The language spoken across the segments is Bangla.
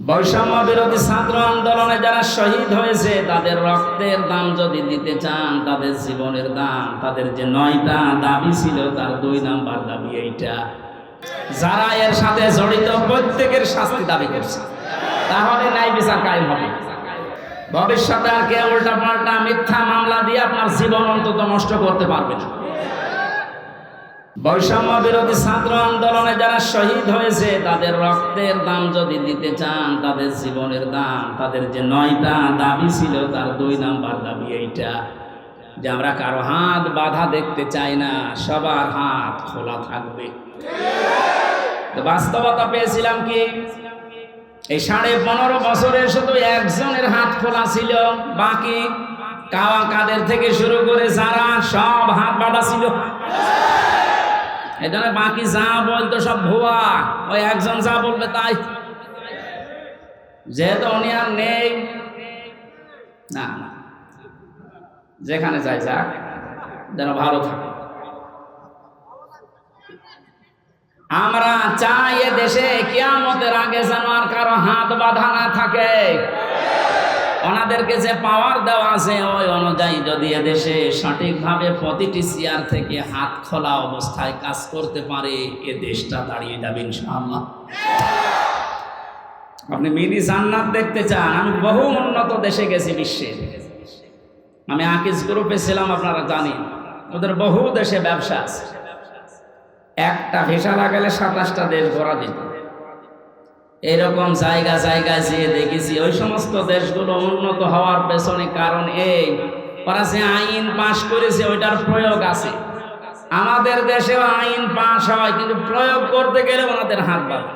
বৈষম্য বিরোধী ছাত্র আন্দোলনে যারা শহীদ হয়েছে তাদের রক্তের দাম যদি দিতে চান, তাদের জীবনের দাম, তাদের যে 9টা দাবি ছিল তার 2 নাম্বার দাবি এইটা। যারা এর সাথে জড়িত প্রত্যেকের শাস্তি দাবি করছে, তাহলে ন্যায় বিচার কায়েম হবে। ভবিষ্যতে আর কেউ উল্টা পাল্টা মিথ্যা মামলা দিয়ে আপনার জীবন অন্তত নষ্ট করতে পারবে না। বৈষম্য বিরোধী ছাত্র আন্দোলনে যারা শহীদ হয়েছে তাদের রক্তের দাম যদি দিতে চান, তাদের জীবনের দাম, তাদের যে 9টা দাবি ছিল তার 2 নাম্বার দাবি এইটা যে আমরা কারো হাত বাঁধা দেখতে চাই না, সবার হাত খোলা থাকবে। তো বাস্তবতা পেয়েছিলাম কি, এই 15.5 বছরে শুধু একজনের হাত খোলা ছিল, বাকি কাওয়া কাদের থেকে শুরু করে যারা সব হাত বাঁধা ছিল। এই জন্য বাকি যা বলতো সব ভুয়া, ওই একজন যা বলবে তাই। যেহেতু উনি আর নেই, না না, যেখানে যাই যাক, যেন ভালো থাকে। আমরা চাই এ দেশে কিয়ামতের আগে যেন আর কারো হাত বাঁধা না থাকে। ওনাদেরকে যে পাওয়ার দেওয়া আছে ওই অনুযায়ী যদি এদেশে সঠিকভাবে প্রতিটি চেয়ার থেকে হাত খোলা অবস্থায় কাজ করতে পারে, এ দেশটা দাঁড়িয়ে যাবে ইনশাআল্লাহ। আপনি মিনি জান্নাত দেখতে চান? আমি বহু উন্নত দেশে গেছি বিশ্বে। আমি আকিজ গ্রুপে ছিলাম, আপনারা জানেন, ওদের বহু দেশে ব্যবসা আছে। একটা ভিসা লাগালে 27টা দেশ ঘোরা যেত। এরকম জায়গায় যেয়ে দেখেছি ওই সমস্ত দেশগুলো উন্নত হওয়ার পেছনে কারণ এই, ওরা যে আইন পাশ করেছে ওইটার প্রয়োগ আছে। আমাদের দেশেও আইন পাশ হয়, কিন্তু প্রয়োগ করতে গেলে ওনাদের হাত বাঁধা।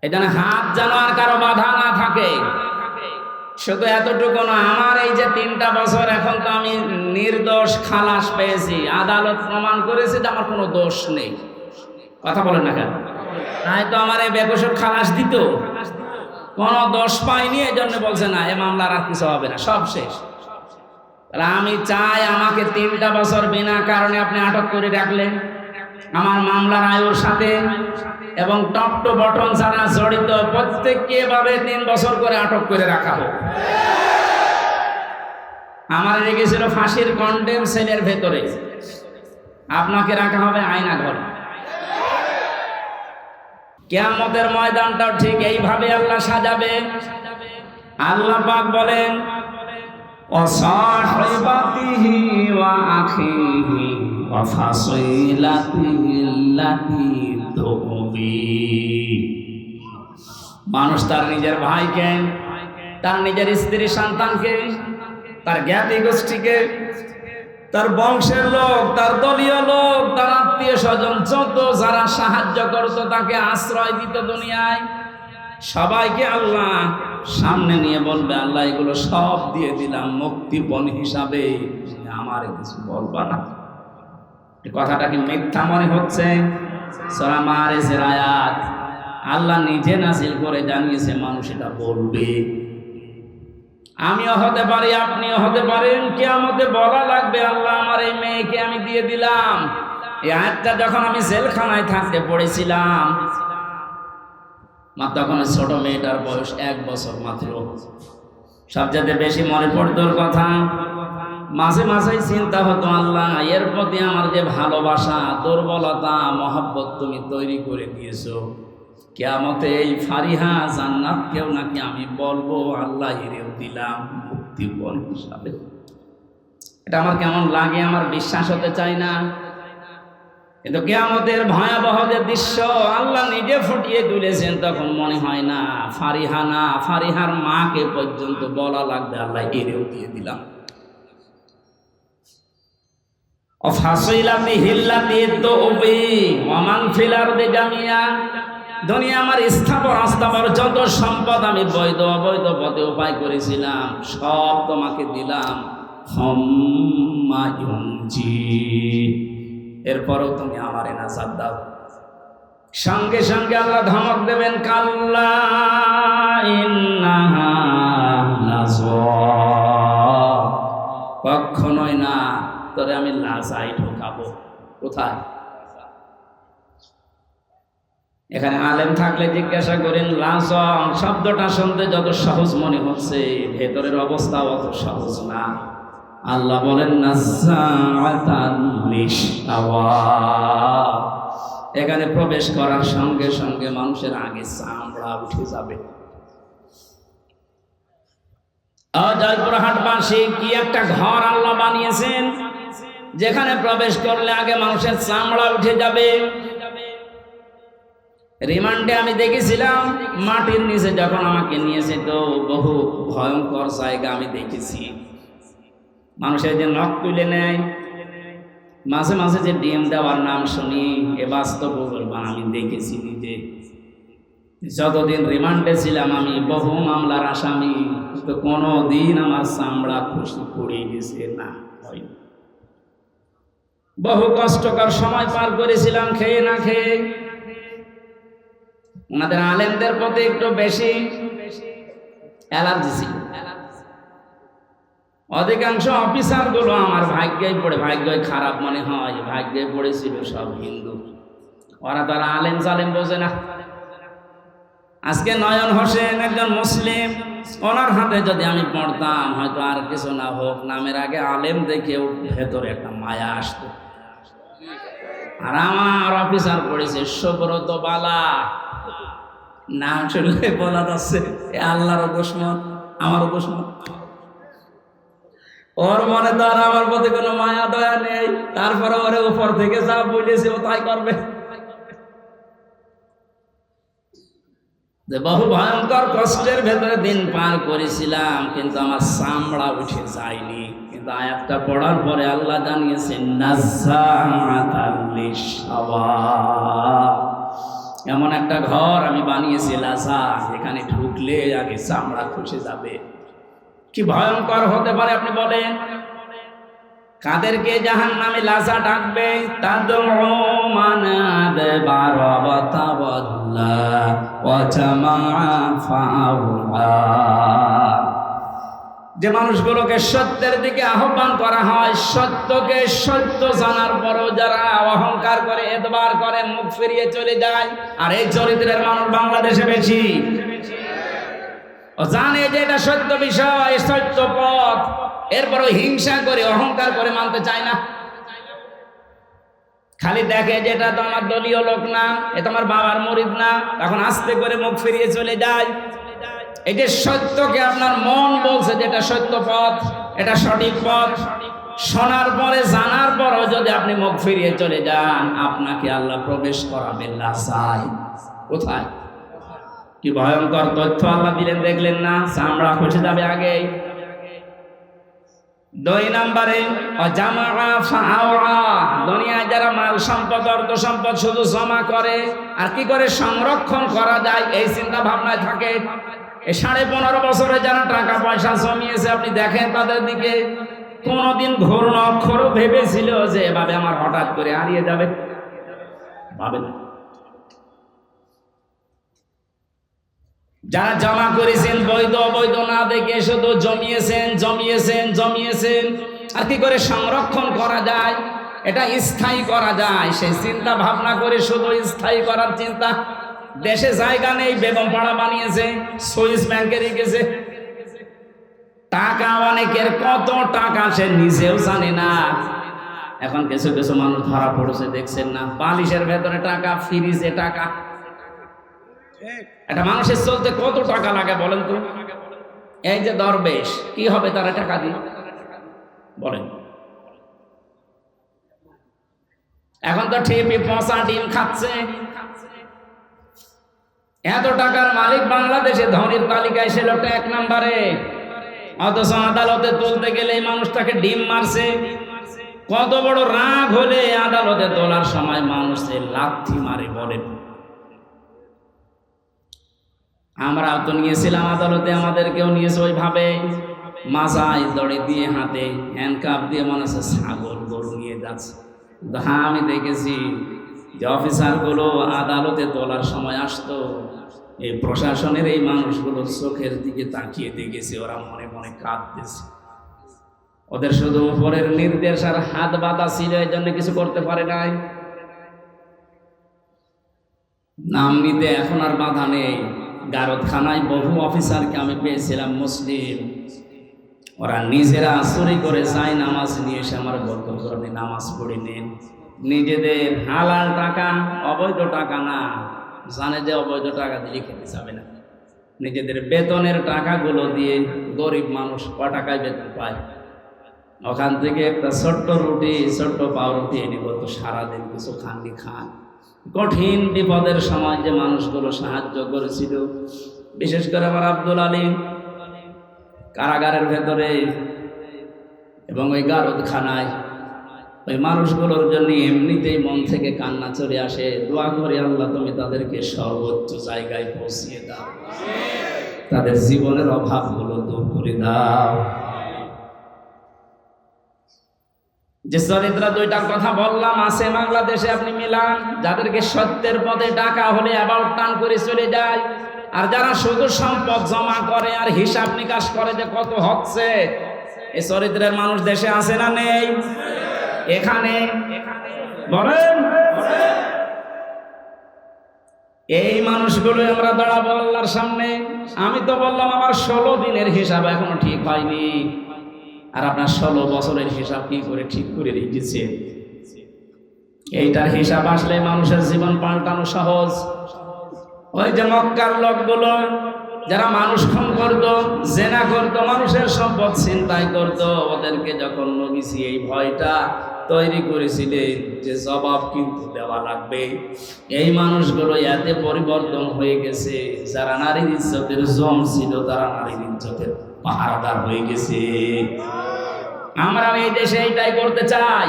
এখানে হাত যেন আর কারো বাধা না থাকে। শুধু এতটুকু না, আমার এই যে 3টা বছর এখন তো আমি নির্দোষ খালাস পেয়েছি, আদালত প্রমাণ করেছে যে আমার কোনো দোষ নেই। কথা বলেন না কেন? নাই তো আমার এই বেকসুর খালাস দিত, কোনো দোষ পাইনি, এই জন্য বলছে না এ মামলার আর কিছু হবে না, সব শেষ। তাহলে আমি চাই আমাকে 3টা বছর বিনা কারণে আপনি আটক করে রাখলেন আমার মামলার আয়ুর সাথে, এবং টপ টু বটন যারা জড়িত প্রত্যেককে এভাবে 3 বছর করে আটক করে রাখা হোক। আমার রেখেছিল ফাঁসির কন্ডেম সেলের ভেতরে, আপনাকে রাখা হবে আয়না ঘরে। কিয়ামতের ময়দানটাও ঠিক এইভাবে আল্লাহ সাজাবে। আল্লাহ পাক বলেন, ওয়াসাহিবাতিহি ওয়া আখিহি ওয়া ফাসিলাতিহি আল্লাতী তুবি। মানুষ তার নিজের ভাইকে, তার নিজের স্ত্রী সন্তানকে, তার জ্ঞাতি গোষ্ঠীকে, তার বংশের লোক, তার দলীয় লোক, তার আত্মীয় স্বজন, যত যারা সাহায্য করত, তাকে আশ্রয় দিত দুনিয়ায়, সবাইকে আল্লাহ সামনে নিয়ে বলবে, আল্লাহ এগুলো সব দিয়ে দিলাম মুক্তিপণ হিসাবে, আমার কিছু বলবা না। কথাটা কি মিথ্যা মনে হচ্ছে? সূরা মারিজের আয়াত। আল্লাহ নিজে নাযিল করে জানিয়েছে মানুষ এটা বলবে। আমিও হতে পারি, আপনিও হতে পারেন, কিয়ামতে বলা লাগবে, আল্লাহ আমার এই মেয়েকে আমি দিয়ে দিলাম। এই আয়াতটা যখন আমি জেলখানায় থাকতে পড়েছিলাম, তখন ছোট মেয়েটার বয়স 1 বছর মাত্র। সবচেয়ে বেশি মনে পড়তো কথা, মাঝে মাঝেই চিন্তা হতো, আল্লাহ এর প্রতি আমার যে ভালোবাসা, দুর্বলতা, মহব্বত তুমি তৈরি করে দিয়েছো, কিয়ামতে এই ফারিহা জান্নাতকেও নাকি আমি বলবো আল্লাহ এরেও দিলাম মুক্তিপণ হিসাবে। এটা আমার কেমন লাগে, আমার বিশ্বাস হতে চাই না। কিন্তু কিয়ামতের ভয়াবহ যে দৃশ্য আল্লাহ নিজে ফুটিয়ে তুলেছেন, তখন মনে হয় না ফারিহা না, ফারিহার মাকে পর্যন্ত বলা লাগবে আল্লাহ এরেও দিয়ে দিলাম। দুনিয়া আমার স্থাবর অস্থাবর যত সম্পদ আমি বৈধ অবৈধ পথে উপায় করেছিলাম সব তোমাকে দিলাম, এরপরও তুমি আমারে নাজাত দাও। সঙ্গে সঙ্গে আল্লাহ ধমক দেবেন, কাল্লা ইন্নাহা লাযা, কখনোই না, তোরে আমি লাজায় ঢোকাবো। কোথায়? এখানে আলেম থাকলে জিজ্ঞাসা করেন লাজম শব্দটা শুনতে যত সহজ মনে হচ্ছে ভেতরের অবস্থা অত সহজ না। আল্লাহ বলেন নাযাআতান লিশাওয়া, এখানে প্রবেশ করার সঙ্গে সঙ্গে মানুষের আগে চামড়া উঠে যাবে। জয়পুরহাটবাসী কি একটা ঘর আল্লাহ বানিয়েছেন যেখানে প্রবেশ করলে আগে মানুষের চামড়া উঠে যাবে। রিমান্ডে আমি দেখেছিলাম মাটির নিচে যখন আমাকে নিয়েছে তো বহু ভয়ঙ্কর জায়গা আমি দেখেছি। মানুষের যে নখ তুলে নেয়, মাঝে মাঝে যে ডিম দেওয়ার নাম শুনি, এ বাস্তব আমি দেখেছি নিজে। যতদিন রিমান্ডে ছিলাম আমি বহু মামলার আসামি, তো কোনো দিন আমার চামড়া খুশি পড়ে গেছে না। বহু কষ্টকর সময় পার করেছিলাম খেয়ে না খেয়ে। ওনাদের আলেমদের প্রতি একটু বেশি অ্যালার্জি ছিল। অধিকাংশ অফিসার গুলো আমার ভাগ্যই পড়ে, ভাগ্যই খারাপ মনে হয়, ভাগ্যে পড়েছিল সব হিন্দু। ওরা তো আর আলেম জালেম বোঝে না। আজকে নয়ন হোসেন একজন মুসলিম, ওনার হাতে যদি আমি পড়তাম হয়তো আর কিছু না হোক, নামের আগে আলেম দেখেও ভেতরে একটা মায়া আসতো। আর আমার অফিসার পড়েছে সুব্রত বালা, নাম শুনলে বলা যাচ্ছে আল্লাহরও দুশমন আমারও দুশমন। ওর মনে তো আর আমার প্রতি কোনো মায়া দয়া নেই, তারপরে ওরে উপর থেকে যা বলেছে ও তাই করবে। বহু ভয়ঙ্কর কষ্টের ভেতরে দিন পার করেছিলাম, কিন্তু আমার চামড়া উঠে যায়নি। কিন্তু আয়াতটা পড়ার পরে আল্লাহ জানিয়েছেন নাযাআতান লিশাওয়া, এমন একটা ঘর আমি বানিয়েছি লাজা, এখানে ঢুকলে আগে চামড়া খসে যাবে। কি ভয়ঙ্কর হতে পারে আপনি বলেন? কাদেরকে জাহান্নামে লাজা ডাকবে? তাদউ মান আদবারা ওয়া তাওয়াল্লা ওয়া জামাআ ফাআওয়া, যে মানুষগুলোকে সত্যের দিকে আহ্বান করা হয়, সত্যকে সত্য জানার পরও যারা অহংকার করে, এতবার করে, মুখ ফিরিয়ে চলে যায়। আর এই চরিত্রের মানুষ বাংলাদেশে বেশি। ও জানে যে এটা সত্য বিষয়, সত্য পথ, এরপরও হিংসা করে, অহংকার করে মানতে চায় না। খালি দেখে যে এটা তো আমার দলীয় লোক না, এটা আমার বাবার মুরিদ না, তখন আস্তে করে মুখ ফিরিয়ে চলে যায়। এই যে সত্যকে আপনার মন বলছে যে এটা সত্য পথ, এটা সঠিক পথ, শোনার পরে জানার পরও যদি আপনি মুখ ফিরিয়ে চলে যান, আপনাকে আল্লাহ প্রবেশ করাবেন লাজায়। কোথায়? কি ভয়ঙ্কর তথ্য আল্লাহ দিলেন দেখলেন না? চামড়া খসে যাবে আগে। 2 নম্বরে জামাআ ফাআওয়া, দুনিয়ায় যারা মাল সম্পদ, অর্থ সম্পদ শুধু জমা করে আর কি করে সংরক্ষণ করা যায় এই চিন্তা ভাবনায় থাকে। এই 15.5 বছরে যারা টাকা পয়সা জমিয়েছে, আপনি দেখেন তাদের দিকে, কোনদিন ঘোর অক্ষরও ভেবেছিল যে এভাবে আমার হঠাৎ করে হারিয়ে যাবে? ভাবেন। যারা জমা করেছেন বৈধ অবৈধ না দেখে শুধু জমিয়েছেন জমিয়েছেন জমিয়েছেন, আর কি করে সংরক্ষণ করা যায়, এটা স্থায়ী করা যায় সেই চিন্তা ভাবনা করে শুধু স্থায়ী করার চিন্তা। দেশে জায়গা নেই, বেগম পাড়া বানিয়েছে, সুইস ব্যাংকে রেখেছে টাকা। অনেকের কত টাকা সে নিজেও জানে না। এখন কিছু কিছু মানুষ ধরা পড়েছে, দেখছেন না? বালিশের ভেতরে টাকা, ফ্রিজে টাকা। একটা মানুষের চলতে কত টাকা লাগে বলেন তো? এই যে দরবেশ, কি হবে তারা টাকা দিয়ে বলেন? এখন তো ঠিকই পচা ডিম খাচ্ছে। এত টাকার মালিক বাংলাদেশে, ধনীর তালিকায় সে লোকটা 1 নম্বরে, অথচ আদালতে তুলতে গেলে এই মানুষটাকে ডিম মারছে। কত বড় রাগ হলে আদালতে তোলার সময় মানুষের লাথি মারে বলেন? আমরাও তো নিয়েছিলাম আদালতে, আমাদেরকেও নিয়েছে ওইভাবে, মাথায় দড়ি দিয়ে, হাতে হ্যান্ডকাপ দিয়ে, মনে হচ্ছে ছাগল গরু নিয়ে যাচ্ছে। হ্যাঁ, আমি দেখেছি যে অফিসারগুলো আদালতে তোলার সময় আসতো, এই প্রশাসনের এই মানুষগুলোর চোখের দিকে তাকিয়ে দেখেছি, ওরা মনে মনে কাঁদতেছে। ওদের শুধু উপরের নির্দেশ আর হাত বাঁধা ছিল, এই জন্য কিছু করতে পারে নাই। নাম নিতে এখন আর বাধা নেই। গারদখানায় বহু অফিসারকে আমি পেয়েছিলাম মুসলিম, ওরা নিজেরা চুরি করে যায় নামাজ নিয়ে এসে আমার বলতো আপনি নামাজ পড়ে নিন। নিজেদের হালাল টাকা, অবৈধ টাকা না, জানে যে অবৈধ টাকা দিয়ে খেতে যাবে না, নিজেদের বেতনের টাকাগুলো দিয়ে গরিব মানুষ ক টাকায় বেতন পায়, ওখান থেকে একটা ছোট্ট রুটি, ছোট্ট পাউরুটি এনে বলতো সারাদিন কিছু খাননি খান। কঠিন বিপদের সময় যে মানুষগুলো সাহায্য করেছিল, বিশেষ করে আমার আব্দুল আলীম কারাগারের ভেতরে এবং ওই গারদখানায়, ওই মানুষগুলোর জন্য এমনিতেই মন থেকে কান্না চলে আসে। দোয়া করি আল্লাহ তুমি তাদেরকে সর্বোচ্চ জায়গায় পৌঁছিয়ে দাও, তাদের জীবনের অভাবগুলো দূর করে দাও। যে চরিত্র দুইটার কথা বললাম আছে বাংলাদেশে, আপনি মিলান, যাদেরকে সত্যের পথে ডাকা হলে অ্যাবাউট টান করে চলে যায়, আর যারা শুধু সম্পদ জমা করে আর হিসাব নিকাশ করে যে কত হচ্ছে, এই চরিত্রের মানুষ দেশে আছে না নেই? এখানে বলেন, এই মানুষগুলো আমরা দাঁড়াবো আল্লাহর সামনে। আমি তো বললাম আমার 16 দিনের হিসাব এখনো ঠিক হয়নি, আর আপনার 16 বছরের হিসাব কি করে ঠিক করে রেখেছে? এইটার হিসাব আসলে মানুষের জীবন পাল্টানো সহজ। ওই যে মক্কার লোকগুলো যারা মানুষ খুন করত, জেনা করত, মানুষের সম্পদ ছিনতাই করত, ওদেরকে যখন নবীজি এই ভয়টা তৈরি করেছিলেন যে জবাব কিন্তু দেওয়া লাগবে, এই মানুষগুলো এতে পরিবর্তন হয়ে গেছে, যারা নারীর ইজ্জতের জম ছিল তারা নারীর ইজ্জতের পাহারাদার হয়ে গেছে। আমরা এই দেশে এইটাই করতে চাই,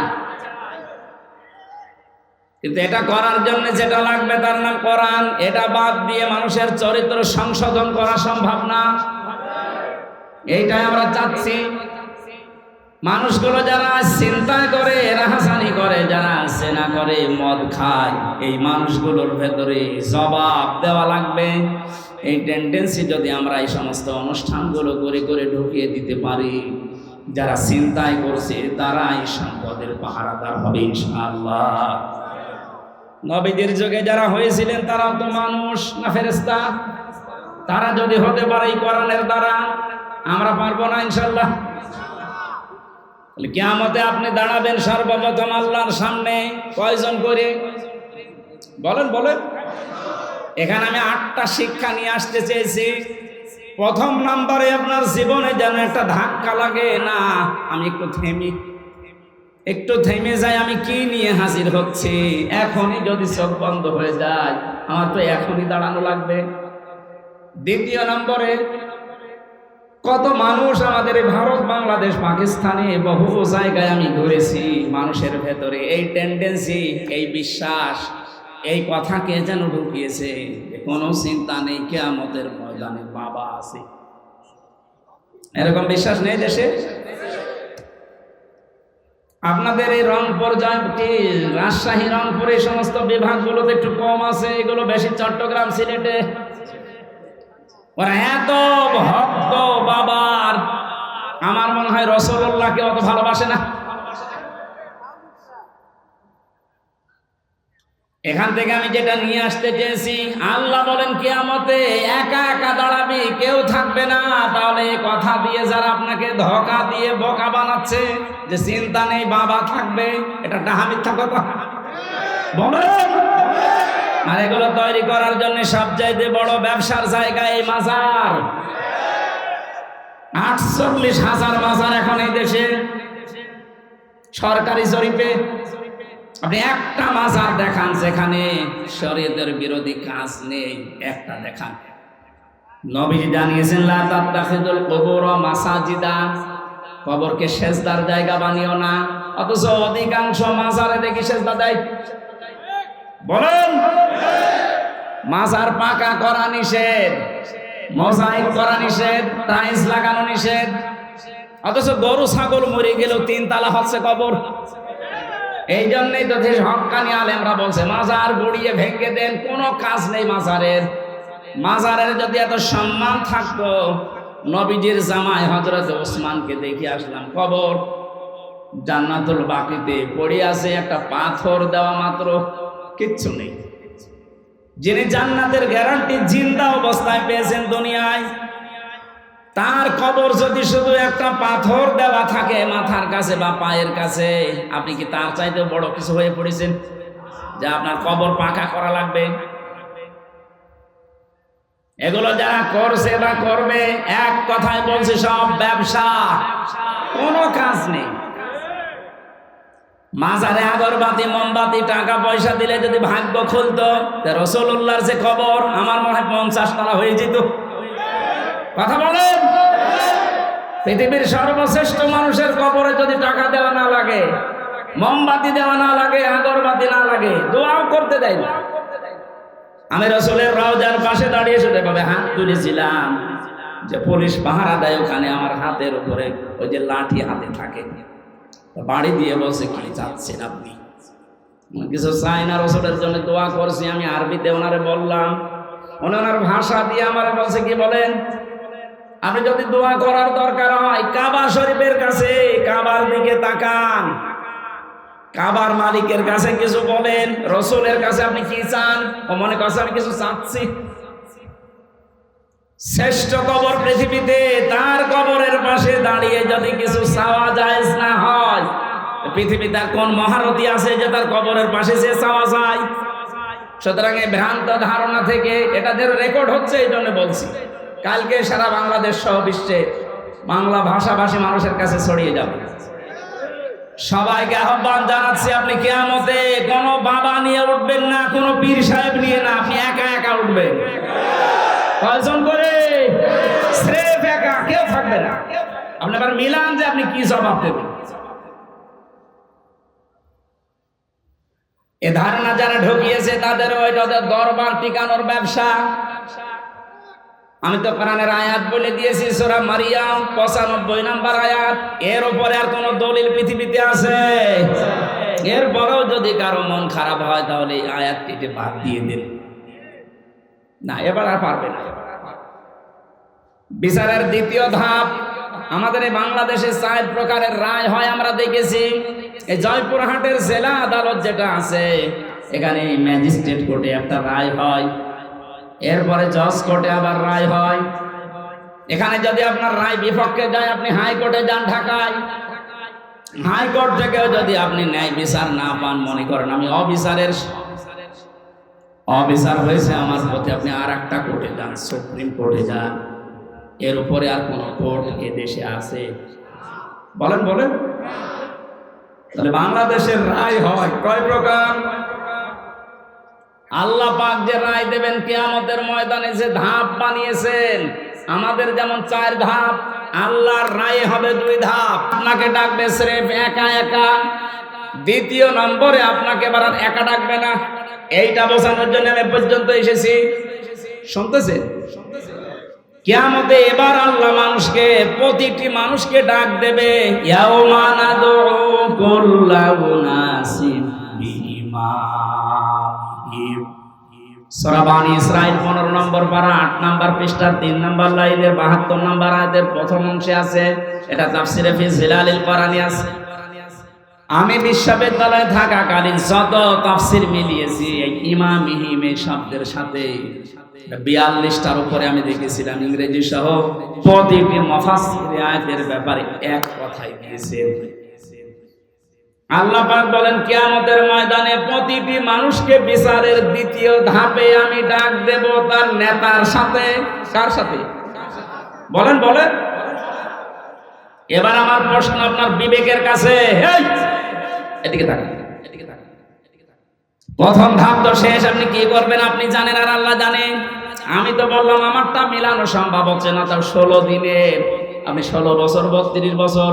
কিন্তু এটা করার জন্য যেটা লাগবে তার নাম কোরআন। এটা বাদ দিয়ে মানুষের চরিত্র সংশোধন করা সম্ভব না, এইটাই আমরা চাচ্ছি। মানুষগুলো যারা চিন্তা করে, রাহাজানি করে, যারা জেনা করে, মদ খায়, এই মানুষগুলোর ভেতরে জবাব দেওয়া লাগবে। এই টেন্ডেন্সি যদি আমরা এই সমস্ত অনুষ্ঠানগুলো করে করে ঢুকিয়ে দিতে পারি, যারা চিন্তায় করছে তারা এই সম্পদের পাহারাদার হবে ইনশাআল্লাহ। নবীদের যুগে যারা হয়েছিলেন তারাও তো মানুষ না ফেরেশতা? তারা যদি হতে পারে এই কোরআনের দ্বারা, আমরা পারবো না ইনশাআল্লাহ? কিয়ামতে আপনি দাঁড়াবেন সর্বপ্রথম আল্লাহর সামনে কয়জন করে বলেন বলেন? এখানে আমি 8টা শিক্ষা নিয়ে আসতে চেয়েছি। প্রথম নাম্বারে আপনার জীবনে যেন একটা ধাক্কা লাগে না, আমি একটু থেমে যাই, আমি কি নিয়ে হাজির হচ্ছি। এখনই যদি চোখ বন্ধ হয়ে যায়, আমার তো এখনই দাঁড়ানো লাগবে। দ্বিতীয় নম্বরে, কত মানুষ আমাদের এই ভারত, বাংলাদেশ, পাকিস্তানে বহু জায়গায় আমি ঘুরেছি, মানুষের ভেতরে এই টেন্ডেন্সি, এই বিশ্বাস, এই কথাকে যেন ঢুকিয়েছে কোনো চিন্তা নেই, কিয়ামতের ময়দানে বাবা আছে। এরকম বিশ্বাস নেই দেশে? আপনাদের এই রংপুর, রাজশাহী, রংপুর, এই সমস্ত বিভাগগুলোতে একটু কম আছে, এগুলো বেশি চট্টগ্রাম, সিলেটে। ওরা এত ভক্ত বাবার, আমার মনে হয় রাসূলুল্লাহকে অত ভালোবাসে না। এখান থেকে আমি যেটা নিয়ে আসতে চেয়েছি, আল্লাহ বলেন কিয়ামতে একা একা দাঁড়াবি, কেউ থাকবে না। তাহলে এই কথা দিয়ে যারা আপনাকে ধোঁকা দিয়ে বোকা বানাচ্ছে যে চিন্তা নেই বাবা থাকবে, এটা ডাহা মিথ্যা কথা বলেন। আর এগুলো তৈরি করার জন্য সবচাইতে বড় ব্যবসার জায়গা এই মাজার। 48,000 মাজার এখন এই দেশে সরকারি জরিপে। আপনি একটা মাজার দেখান যেখানে শরীয়তের বিরোধী কাজ নেই, একটা দেখান। নবী জানিয়েছেন লা তাত্তাখিযুল কুবুর মাসাজিদা, কবরকে সেজদার জায়গা বানিও না। অথচ অধিকাংশ মাজারে দেখি সেজদা দেয়। বলেন, মাজার পাকা করা নিষেধ, মোজাইক করা নিষেধ, টাইলস লাগানো নিষেধ, অথচ গরু ছাগল মরে গেলেও 3 তালা হচ্ছে কবর। এই জন্যই তো দেশ হক্কানি আলেমরা বলছে মাজার গড়িয়ে ভেঙে দেন, কোনো কাজ নেই মাজারের। মাজারের যদি এত সম্মান থাকতো, নবীজির জামাই হযরত ওসমানকে দেখে আসলাম, কবর জান্নাতুল বাকিতে পড়ে আছে, একটা পাথর দেওয়া মাত্র, কিচ্ছু নেই। যিনি জান্নাতের গ্যারান্টি জিন্দা অবস্থায় পেয়েছেন দুনিয়ায়, তার কবর যদি শুধু একটা পাথর দেওয়া থাকে মাথার কাছে বা পায়ের কাছে, আপনি কি তার চাইতে বড় কিছু হয়ে পড়েছেন যে আপনার কবর পাকা করা লাগবে? এগুলো যারা করছে বা করবে, এক কথায় বলছে সব ব্যবসা, কোনো কাজ নেই। মাজারে আগরবাতি মোমবাতি টাকা পয়সা দিলে যদি ভাগ্য খুলতো, রাসূলুল্লাহর যে কবর আমার মনে হয় 50 তলা হয়ে যেত। কথা বলেন, পৃথিবীর সর্বশ্রেষ্ঠ মানুষের কবরে যদি টাকা দেওয়া না লাগে, মোমবাতি দেওয়া না লাগে, আগরবাতি না লাগে, দোয়াও করতে দেয় না। আমি রাসূলের রওজার পাশে দাঁড়িয়ে শুধু ভাবে হাত তুলেছিলাম যে পুলিশ পাহারা দেয় ওখানে, আমার হাতের উপরে ওই যে লাঠি হাতে থাকে, বাড়ি দিয়ে বলছে কি চাচ্ছেন আপনি? কিছু চাই না, রাসূলের জন্য দোয়া করছি। আমি আরবিতে ওনারে বললাম, ওনার ভাষা দিয়ে আমার বলছে কি বলেন, আপনি যদি দোয়া করার দরকার হয় কাবা শরীফের কাছে, কাবার দিকে তাকান, কাবার মালিকের কাছে কিছু বলেন। রাসূলের কাছে আপনি কি চান? ও মনে করছে আমি কিছু চাচ্ছি। শ্রেষ্ঠ কবর পৃথিবীতে, তার কবরের পাশে দাঁড়িয়ে যদি কিছু চাওয়া জায়েজ না হয়, পৃথিবীতে আর কোন মহারথী আছে যে তার কবরের পাশে সে চাওয়া যায়? সুতরাং এই ভ্রান্ত ধারণা থেকে, এটা যে রেকর্ড হচ্ছে এই জন্য বলছি, কালকে সারা বাংলাদেশ সহ বিশ্বে বাংলা ভাষাভাষী মানুষের কাছে ছড়িয়ে যাবে। সবাইকে আহ্বান জানাচ্ছি, আপনি কিয়ামতে কোনো বাবা নিয়ে উঠবেন না, কোনো পীর সাহেব নিয়ে না, আপনি একা একা উঠবেন। কয়জন করে? স্রেফ একা, কেউ থাকবে না। আপনি আবার মিলান যে আপনি কি জবাব দেবেন। এ ধারণা যারা ঢুকিয়েছে তাদের ওইটাদের দরবার টিকানোর ব্যবসা। আমি তো কোরআনের আয়াত বলে দিয়েছি, সূরা মারিয়াম 95 নম্বর আয়াত। এর উপরে আর কোন দলিল পৃথিবীতে আছে? এরপরেও যদি কারো মন খারাপ হয় তাহলে এই আয়াতটিকে বাদ দিয়ে দিন না, এবার আর পারবে না। বিচারের দ্বিতীয় ধাপ, আমাদের এই বাংলাদেশে 4 প্রকারের রায় হয় আমরা দেখেছি। এই জয়পুরহাটের জেলা আদালত যেটা আছে, এখানে ম্যাজিস্ট্রেট কোর্টে একটা রায় হয়, এরপরে জজ কোর্টে আবার রায় হয়। এখানে যদি আপনার রায় বিপক্ষে যায়, আপনি হাইকোর্টে যান ঢাকায়, হাইকোর্ট থেকেও যদি আপনি ন্যায় বিচার না পান, মনে করেন আমি অবিচার হয়েছে আমার প্রতি, আপনি আর একটা কোর্টে যান, সুপ্রিম কোর্টে যান। এর উপরে আর কোন কোর্ট এ দেশে আছে? বলেন বলেন। তাহলে বাংলাদেশের রায় হয় কয় প্রকার? আল্লাহ পাক যে রায় দেবেন কিয়ামতের ময়দানে, যে ধাপ বানিয়েছেন, আমাদের যেমন 4 ধাপ, আল্লাহর রায় হবে 2 ধাপ। আপনাকে ডাকবে স্রেফ একা একা, দ্বিতীয় নম্বরে আপনাকে এবার আর একা ডাকবে না। এইটা বোঝানোর জন্য আমি পর্যন্ত এসেছি। শুনতেছে? কিয়ামতে এবার আল্লাহ মানুষকে, প্রতিটি মানুষকে ডাক দেবে, ইয়াউমা নাদউ কুল্লা উনাসিন বিইমামিহিম। সূরা বানী ইসরাঈল 15 নম্বর পারা 8 নম্বর পৃষ্ঠার 3 নম্বর লাইনের 72 নম্বর আয়াতের প্রথম অংশে আছে। এটা তাফসীরে ফি জিলালিল কোরআনে আছে। আমি বিশ্ববিদ্যালয়ে থাকাকালীন যত তাফসীর মিলিয়েছি, এই ইমামিহিম এই শব্দের সাথে 42টার উপরে আমি দেখেছিলাম ইংরেজি সহ। প্রতিটি মুফাসসির আয়াতের ব্যাপারে এক কথাই দিয়েছেন। আল্লাহ পাক বলেন কিয়ামতের ময়দানে প্রতিটি মানুষকে বিচারের দ্বিতীয় ধাপে আমি ডাক দেব তার নেতার সাথে। কার সাথে? বলেন বলেন। এবার আমার প্রশ্ন আপনার বিবেকের কাছে, এদিকে তাকান। প্রথম ধাপ তো শেষ, আপনি কি করবেন আপনি জানেন আর আল্লাহ জানেন। আমি তো বললাম আমারটা মিলানো সম্ভব হচ্ছে না, তাও 16 দিনে। আপনি 16 বছর, 32 বছর,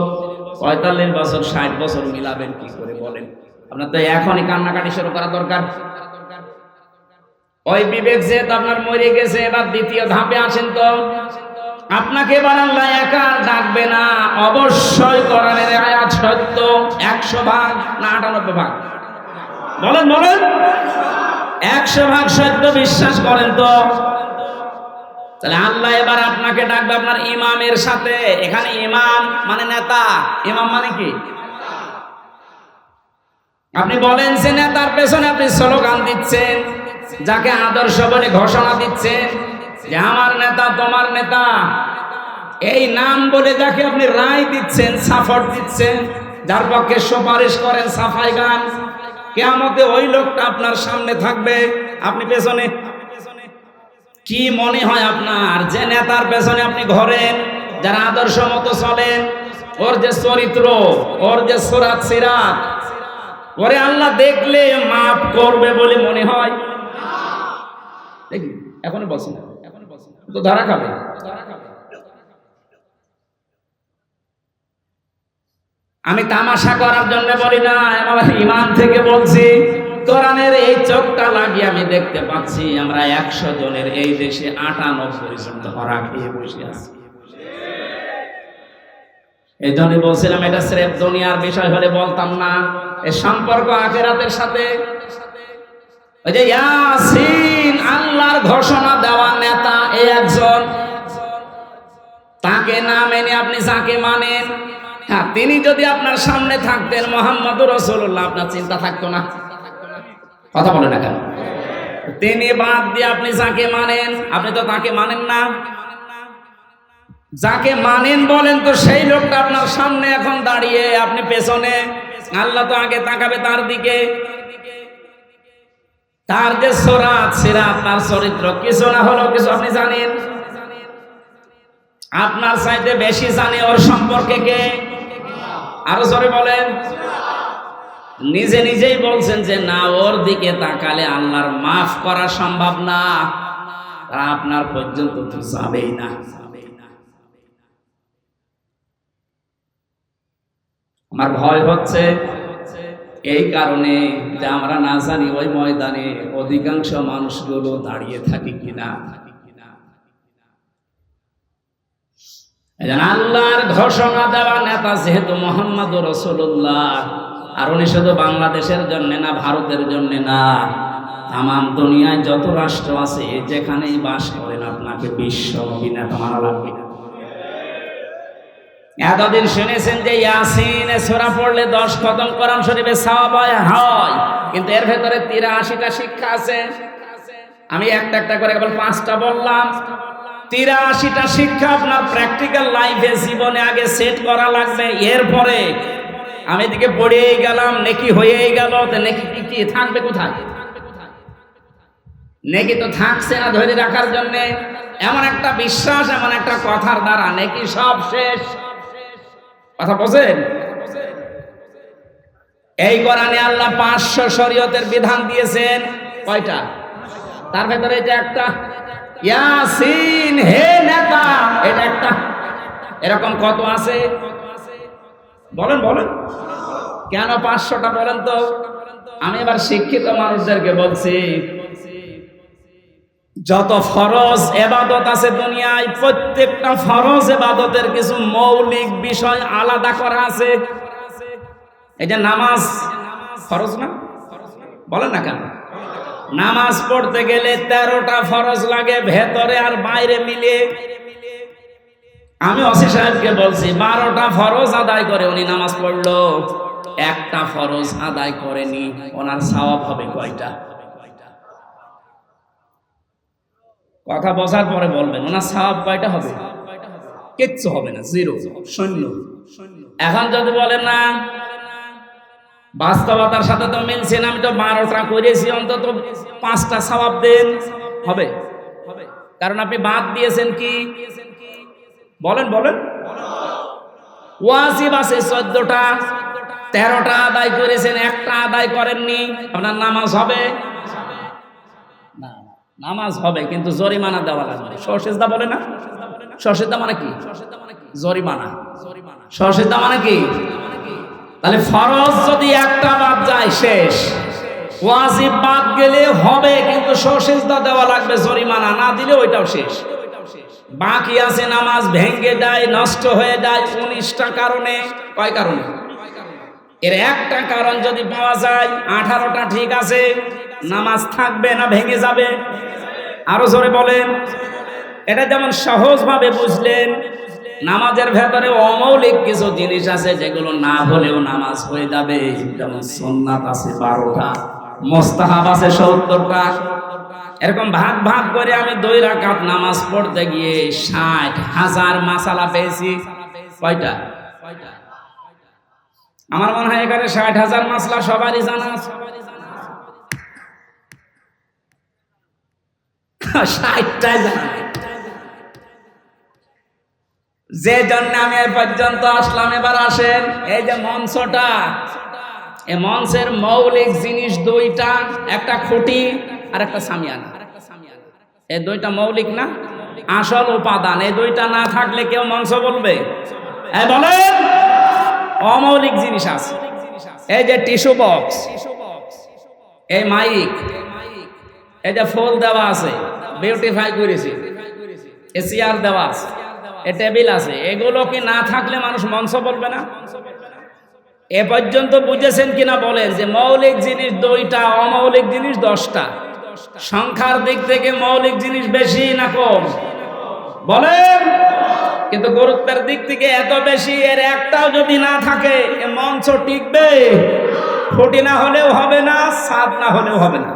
45 বছর, 60 বছর মিলাবেন কি করে বলেন? আপনার তো এখনই কান্নাকাটি শুরু করা দরকার। ওই বিবেক যে আপনার মরে গেছে, এবার দ্বিতীয় ধাপে আসেন তো। আপনাকে এবার আল্লাহ একা ডাকবে না, অবশ্যই কোরআনের আয়াত সত্য। 100 ভাগ না 98 ভাগ? বলেন বলেন। 100 ভাগ সত্য বিশ্বাস করেন তো? তাহলে আল্লাহ এবার আপনাকে ডাকবে আপনার ইমামের সাথে। এখানে ইমাম মানে নেতা, ইমাম মানে কি? আপনি বলেন যে নেতার পেছনে আপনি স্লোগান দিচ্ছেন, যাকে আদর্শ বলে ঘোষণা দিচ্ছেন যে আমার নেতা তোমার নেতা, এই নাম বলে যাকে আপনি রায় দিচ্ছেন, সাপোর্ট দিচ্ছেন, যার পক্ষে সুপারিশ করেন, সাফাই গান, কিয়ামতে ওই লোকটা আপনার সামনে থাকবে, আপনি পেছনে। কি মনে হয় আপনার যে নেতার পেছনে আপনি ঘোরেন, যারা আদর্শ মতো চলেন, ওর যে চরিত্র, ওর যে সুরাত সিরাত, ওরে আল্লাহ দেখলে মাফ করবে বলে মনে হয়? দেখি এখনো বলছি না, তো ধরা খাবে। আমি তামাশা করার জন্য বলি না, আমার ইমান থেকে বলছি। কোরআনের এই চোখটা লাগিয়ে আমি দেখতে পাচ্ছি আমরা 100 জনের এই দেশে 98 জন ধরা খেয়ে বসে আছি। এই জন্য বলছিলাম এটা স্রেফ দুনিয়ার বিষয় হলে বলতাম না, এর সম্পর্ক আখিরাতের সাথে। ওই যে ইয়াসিন, আল্লাহর ঘোষণা দেওয়া নেতা এই একজন, তাকে না মেনে আপনি যাকে মানেন, হ্যাঁ তিনি যদি আপনার সামনে থাকতেন মুহাম্মদুর রাসূলুল্লাহ, আপনার চিন্তা থাকতো না? কথা বলে না কেন? তিনি বাদ দিয়ে আপনি যাকে মানেন, আপনি তো তাকে মানেন না। যাকে মানেন বলেন তো সেই লোকটা আপনার সামনে এখন দাঁড়িয়ে, আপনি পেছনে। আল্লাহ তো আগে তাকাবে তার দিকে। তার যে সুরাত সিরাত, তার চরিত্র, কিছু না হলেও কিছু আপনি জানেন। আপনার চাইতে বেশি জানে ওর সম্পর্কে কে? আরো জোরে বলেন। নিজে নিজেই বলছেন যে না, ওর দিকে তাকালে আল্লাহর মাফ করা সম্ভব না, আপনার পর্যন্ত তো যাবেই না। আমার ভয় হচ্ছে এই কারণে যে আমরা না জানি ওই ময়দানে অধিকাংশ মানুষগুলো দাঁড়িয়ে থাকি কিনা। আল্লাহর ঘোষণা দেওয়া নেতা যেহেতু মুহাম্মদুর রাসূলুল্লাহ, আর উনি শুধু বাংলাদেশের জন্য না, ভারতের জন্য না, তামাম দুনিয়ায় যত রাষ্ট্র আছে যেখানেই বাস করেন, আপনাকে বিশ্ব নবী নেতা মানা লাগবে। এতদিন শুনেছেন যে ইয়াসিন সূরা পড়লে 10 খতম কোরআন শরীফে সওয়াব হয়, কিন্তু এর ভেতরে 83টা শিক্ষা আছে। আমি একটা একটা করে কেবল 5টা বললাম। 83টা শিক্ষা আপনার প্র্যাকটিক্যাল লাইফে, জীবনে আগে সেট করা লাগবে। এরপরে আমি এদিকে পড়েই গেলাম, নেকি হয়েই গেল, তো নেকি কি থাকবে কোথায়? নেকি তো থাকছে না ধরে রাখার জন্য। এমন একটা বিশ্বাস, এমন একটা কথার দ্বারা নেকি সব শেষ। কথা বোঝেন? এই কোরআনে আল্লাহ 500 শরীয়তের বিধান দিয়েছেন। কয়টা? তার ভেতরে এটা একটা। ইয়াসিন হে নেতা, এটা একটা। এরকম কত আছে? বলেন বলেন, কেন 500টা বলেন তো? আমি এবার শিক্ষিত মানুষদেরকে বলছি, যত ফরজ ইবাদত আছে দুনিয়ায়, প্রত্যেকটা ফরজ ইবাদতের কিছু মৌলিক বিষয় আলাদা করা আছে। এই যে নামাজ ফরজ না, বলেন না কেন? নামাজ পড়তে গেলে 13টা ফরজ লাগে, ভেতরে আর বাইরে মিলিয়ে। আমি ওসি সাহেবকে বলছি 12টা ফরজ আদায় করে উনি নামাজ পড়লো, একটা ফরজ আদায় করেনি, ওনার সওয়াব হবে কয়টা? কথা বোঝার পরে বলবেন ওনার সওয়াব কয়টা হবে? কিচ্ছু হবে না, জিরো, শূন্য। এখন যদি বলেন না, বাস্তবতার সাথে তো মিলছে না, আমি তো 12টা করেছি, অন্তত 5টা সওয়াব দেন, হবে? কারণ আপনি বাদ দিয়েছেন কি? বলেন বলেন। ওয়াজিব আছে 14টা, 13টা আদায় করেছেন, একটা আদায় করেননি, আপনার নামাজ হবে না? নামাজ হবে, কিন্তু জরিমানা দেওয়া লাগবে। সহসেজদা বলে না? সহসেজদা মানে কি? জরিমানা। সহসেজদা মানে কি? তাহলে ফরজ যদি একটা বাদ যায় শেষ, ওয়াজিব বাদ গেলে হবে, কিন্তু সহসেজদা দেওয়া লাগবে, জরিমানা না দিলে ওইটাও শেষ। বাকি আছে নামাজ ভেঙে যায়, নষ্ট হয়ে যায় 19টা কারণে। কয় কারণে? এর একটা কারণ যদি পাওয়া যায়, 18টা ঠিক আছে, নামাজ থাকবে না ভেঙে যাবে? আরো জোরে বলেন। এটা যেমন সহজভাবে বুঝলেন, নামাজের ভেতরে অমৌলিক কিছু জিনিস আছে যেগুলো না হলেও নামাজ হয়ে যাবে। যেমন সুন্নাত আছে 12টা, মুস্তাহাব আছে 70টা। এরকম ভাগ ভাগ করে আমি 2 রাকাত নামাজ পড়তে গিয়ে 60,000 মাসালা পেয়েছি। কয়টা? আমার মনে হয় এখানে 60,000 মাসলা সবারই জানা আছে। 60টাই জানা। যে জন্য আমি এই পর্যন্ত আসলাম, এবার আসেন এই যে মঞ্চটা, এই মঞ্চের মৌলিক জিনিস 2টা, একটা খুঁটি আর একটা সামিয়ানা। এই 2টা মৌলিক না, আসল উপাদান। এই 2টা না থাকলে কেউ মঞ্চ বলবে? বলেন। অমৌলিক জিনিস আছে, এই যে টিস্যু বক্স, এই মাইক, এই যে ফুল দেওয়া আছে, বিউটিফাই করেছি, এই চেয়ার দেওয়া আছে, এই টেবিল আছে। এগুলো কি না থাকলে মানুষ মঞ্চ বলবে না? এ পর্যন্ত বুঝেছেন কিনা বলেন যে মৌলিক জিনিস 2টা, অমৌলিক জিনিস 10টা। সংখ্যার দিক থেকে মৌলিক জিনিস বেশি না কম? বলেন। কিন্তু গুরুত্বের দিক থেকে এত বেশি, এর একটাও যদি না থাকে এ মঞ্চ টিকবে? খুঁটি না হলেও হবে না, ছাদ না হলেও হবে না,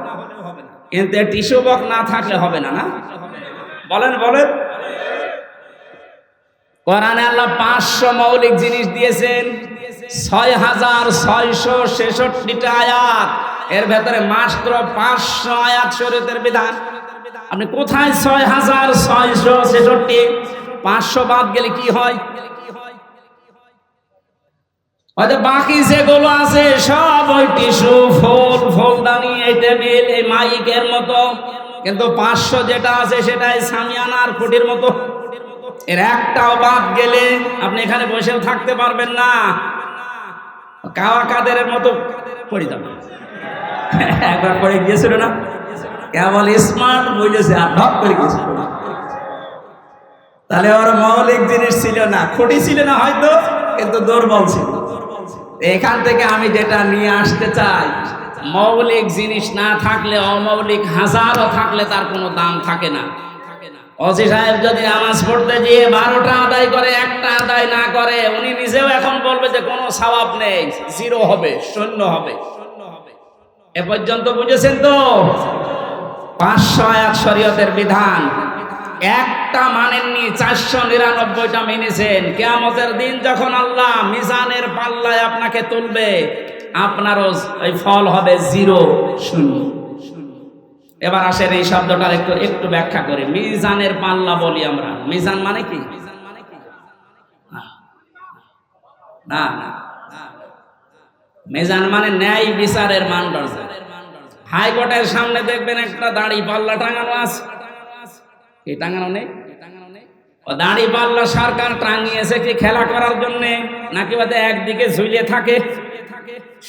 কিন্তু টিস্যু বক্স না থাকলে হবে না। না বলেন বলেন। কোরআনে আল্লাহ 500 মৌলিক জিনিস দিয়েছেন, 6,666টা আয়াত। এর ভেতরে মাত্র 500 আয়াত শরীয়তের বিধান। আপনি কোথায় 6,666? 500 বাদ গেলে কি হয়? হয়তো বাকি যেগুলো আছে সব ওই টিস্যু, ফুলদানি, এই টেবিল, এই মাইকের মতো, কিন্তু 500 যেটা আছে সেটাই সামিয়ানার খুঁটির মতো। এর একটাও বাদ গেলে আপনি এখানে বসেও থাকতে পারবেন না, কাওয়া কাদেরের মতো পড়ে যাবে। একবার পড়ে গিয়েছিল না, কেবল স্মার্ট বুঝেছে আর ঢপ করে গিয়েছিল। তাহলে ওর মৌলিক জিনিস ছিল না, খুঁটি ছিল না হয়তো, কিন্তু দুর্বল ছিল। এখান থেকে আমি যেটা নিয়ে আসতে চাই, মৌলিক জিনিস না থাকলে অমৌলিক হাজারও থাকলে তার কোনো দাম থাকে না। ওসি সাহেব যদি নামাজ পড়তে গিয়ে 12টা আদায় করে, একটা আদায় না করে, উনি নিজেও এখন বলবে যে কোনো সওয়াব নেই, 0 হবে, শূন্য হবে। এ পর্যন্ত বুঝেছেন তো? 500 আয়াত শরীয়তের বিধান, একটা মানেননি, 499টা মেনেছেন। কিয়ামতের দিন যখন আল্লাহ মিজানের পাল্লায় আপনাকে তুলবে, আপনারও ওই ফল হবে 0, শূন্য। এবার আসেন এই শব্দটার একটু ব্যাখ্যা করি। মিজানের পাল্লা বলি আমরা, মিজান মানে কি? না না, মিজান মানে ন্যায় বিচারের মানদণ্ড। হাইকোর্টের সামনে দেখবেন একটা দাড়ি পাল্লা টাঙানো আছে, এই টাঙানো নেই? ও দাড়ি পাল্লা সরকার টাঙিয়েছে কি খেলা করার জন্য, নাকি ওতে একদিকে ঝুলিয়ে থাকে?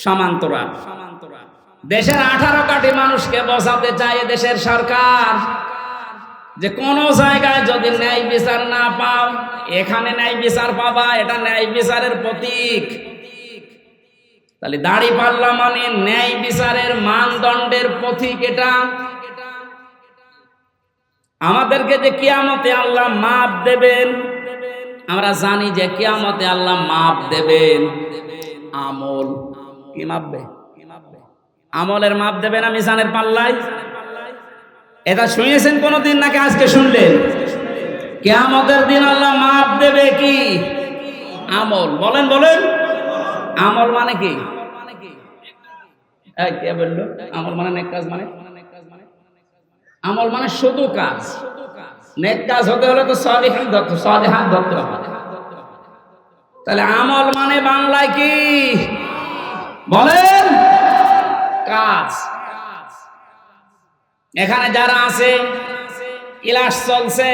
সমান্তরাল। দেশের 18 কোটি মানুষকে বোঝাতে চায় দেশের সরকার যে কোন জায়গায় যদি ন্যায় বিচার না পাও, এখানে ন্যায় বিচার পাবা, এটা ন্যায় বিচারের প্রতীক। তাহলে দাড়ি পাল্লা মানে ন্যায় বিচারের মানদণ্ডের প্রতীক। এটা আমাদেরকে যে কিয়ামতে আল্লাহ মাপ দেবেন, আমরা জানি যে কিয়ামতে আল্লাহ মাপ দেবেন। আমল কি মাপবে? আমলের মাপ দেবে না মিজানের পাল্লায়? এটা শুনেছেন কোনদিন নাকি আজকে শুনলেন? কিয়ামতের দিন আল্লাহ মাপ দেবে কি? আমল। বলেন বলেন। আমল মানে কি? কে বললো আমল মানে নেক কাজ? মানে আমল মানে শুধু কাজ। নেক কাজ হতে হলে তো সালিহাত ধরতে হবে। তাহলে আমল মানে বাংলায় কি? বলেন। কাজ। এখানে যারা আছে, ক্লাস চলছে,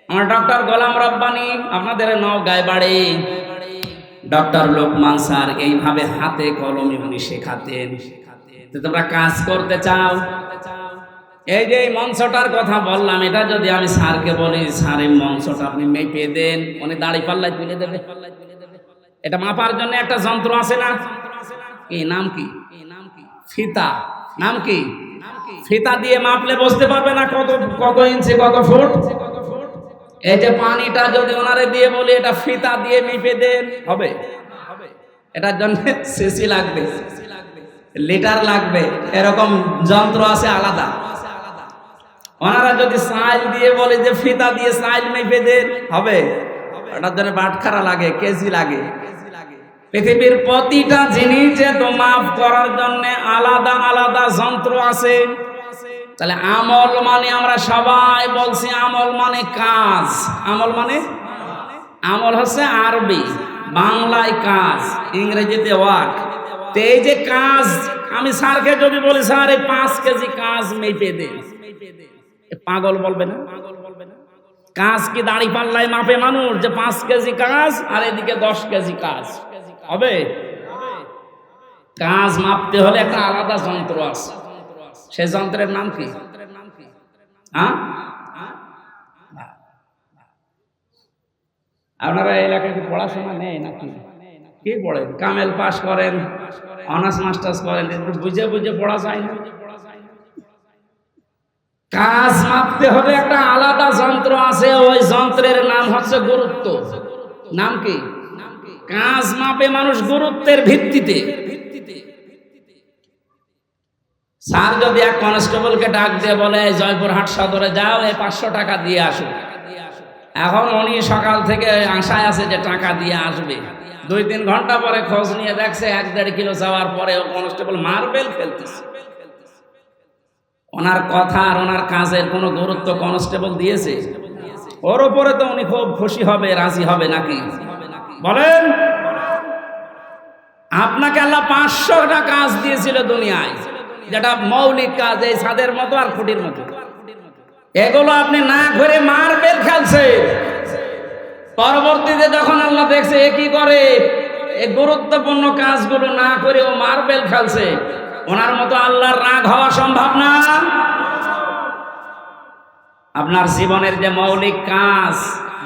আমার ডক্টর গোলাম রব্বানী, আপনাদের নওগাঁয় বাড়ি, ডক্টর লোকমান স্যার এইভাবে হাতে কলমে উনি শেখাতেন। তোমরা কাজ করতে চাও, এই যে মঞ্চটার কথা বললাম, এটা যদি আমি স্যারকে বলি, স্যার এই মঞ্চটা আপনি মেপে দেন, উনি দাড়ি পাল্লায় তুলে দেবে। এটা মাপার জন্য একটা যন্ত্র আছে না? এই নাম কি? ফিতা। নাম কি? ফিতা দিয়ে মাপলে বুঝতে পারবে না কত ইঞ্চি, কত ফুট। এই যে পানিটা যদি ওনারে দিয়ে বলি এটা ফিতা দিয়ে মেপে দেন, হবে? এটার জন্য সিসি লাগবে। লিটার লাগবে, এরকম যন্ত্র আছে আলাদা। ওনারা যদি সাইল দিয়ে বলে যে ফিতা দিয়ে সাইল মেপে দেন, হবে? ওটার জন্য বাটখারা লাগে, কেজি লাগে। পৃথিবীর প্রতিটা জিনিস যে তো মাপ করার জন্য আলাদা আলাদা যন্ত্র আছে। তাহলে আমল মানে আমরা সবাই বলছি আমল মানে কাজ। আমল মানে, আমল হচ্ছে আরবি, বাংলায় কাজ, ইংরেজিতে ওয়ার্ক। তো এই যে কাজ, আমি স্যারকে যদি বলি স্যার এই 5 কেজি কাজ মেপে দে, পাগল বলবে না? কাজ কি দাড়ি পাল্লায় মাপে মানুষ যে 5 কেজি কাজ আর এদিকে 10 কেজি কাজ হবে? কাজ মাপতে হলে একটা আলাদা যন্ত্র আছে। সেই যন্ত্রের নাম কি? হ্যাঁ, আপনারা এলাকায় কি পড়াশোনা নেই নাকি? কি পড়েন? কামেল পাস করেন, অনার্স মাস্টার্স করেন, একটু বুঝে বুঝে পড়া যায় না? কাজ মাপতে হবে একটা আলাদা যন্ত্র আছে, ওই যন্ত্রের নাম হচ্ছে গুরুত্ব। নাম কি? কাজ মাপে মানুষ গুরুত্বের ভিত্তিতে। স্যার যদি এক কনস্টেবলকে ডাক দিয়ে বলে জয়পুরহাট সদরে যাও, এই 500 টাকা দিয়ে আসো, এখন উনি সকাল থেকে আশায় আছে যে টাকা দিয়ে আসবে। 2-3 ঘন্টা পরে খোঁজ নিয়ে দেখছে 1-1.5 কিলো যাওয়ার পরে কনস্টেবল মার্বেল ফেলতেছে। ওনার কথা আর ওনার কাজের কোনো গুরুত্ব কনস্টেবল দিয়েছে? ওর উপরে তো উনি খুব খুশি হবে, রাজি হবে নাকি? বলেন, আপনাকে আল্লাহ 500টা কাজ দিয়েছিল দুনিয়ায়, যেটা মৌলিক কাজ, এই ছাদের মতো আর খুঁটির মতো। এগুলো আপনি না করে মার্বেল খেলছে। পরবর্তীতে যখন আল্লাহ দেখছে এ কি করে, এই গুরুত্বপূর্ণ কাজগুলো না করে ও মার্বেল খেলছে, ওনার মতো আল্লাহর রাগ হওয়া সম্ভব না। আপনার জীবনের যে মৌলিক কাজ,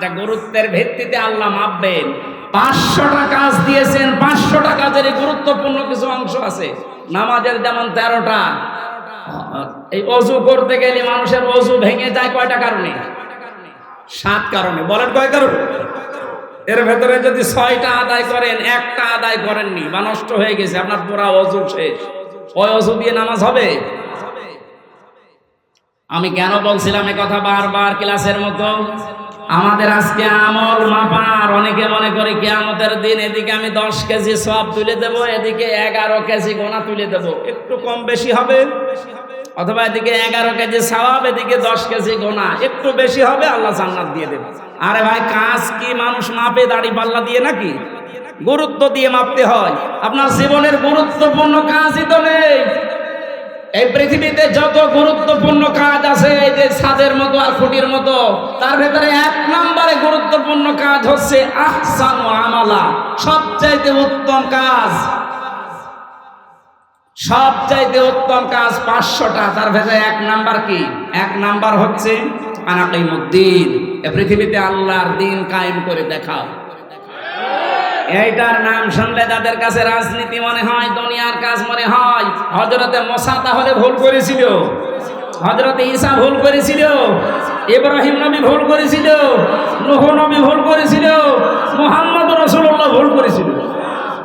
যা গুরুত্বের ভিত্তিতে আল্লাহ মাপবেন। 500টা কাজ দিয়েছেন, 500টা কাজের গুরুত্বপূর্ণ কিছু অংশ আছে। নামাজের যেমন 13টা। এই অজু করতে গেলে মানুষের অজু ভেঙে যায় কয়টা কারণে? 7 কারণে। বলেন কয় কারণে? এর ভেতরে যদি 6টা আদায় করেন, একটা আদায় করেননি বা নষ্ট হয়ে গেছে, আপনার পুরা অজু শেষ। ওই অজু দিয়ে নামাজ হবে? আমি কেন বলছিলাম এই কথা বারবার ক্লাসের মতো? আমাদের আজকে আমল মাপার, অনেকে মনে করে কিয়ামতের দিন এদিকে আমি 10 কেজি সওয়াব তুলে দেব, এদিকে 11 কেজি গোনা তুলে দেব, একটু কম বেশি হবে। অথবা এদিকে 11 কেজি সওয়াব, এদিকে 10 কেজি গোনা, একটু বেশি হবে, আল্লাহ জান্নাত দিয়ে দেবে। আরে ভাই, কাজ কি মানুষ মাপে দাড়ি পাল্লা দিয়ে নাকি? গুরুত্ব দিয়ে মাপতে হয়। আপনার জীবনের গুরুত্বপূর্ণ কাজই তো নেই। এই পৃথিবীতে যত গুরুত্বপূর্ণ কাজ আছে, এই যে ছাদের মতো আর খুঁটির মতো, তার ভেতরে 1 নম্বরে গুরুত্বপূর্ণ কাজ হচ্ছে আহসানু আমালা, সবচাইতে উত্তম কাজ। সবচাইতে উত্তম কাজ 500টা, তার ভেতরে 1 নাম্বার কি? 1 নাম্বার হচ্ছে আনাকিমুদ্দিন, এই পৃথিবীতে আল্লাহর দিন কায়েম করে দেখাও। এইটার নাম শুনলে যাদের কাছে রাজনীতি মনে হয়, দুনিয়ার কাজ মনে হয়। হযরতে মুসা তাহলে ভুল করেছিল, হযরতে ঈসা ভুল করেছিল, ইব্রাহিম নবী ভুল করেছিল, নূহ নবী ভুল করেছিল, মুহাম্মদ রাসূলুল্লাহ ভুল করেছিল।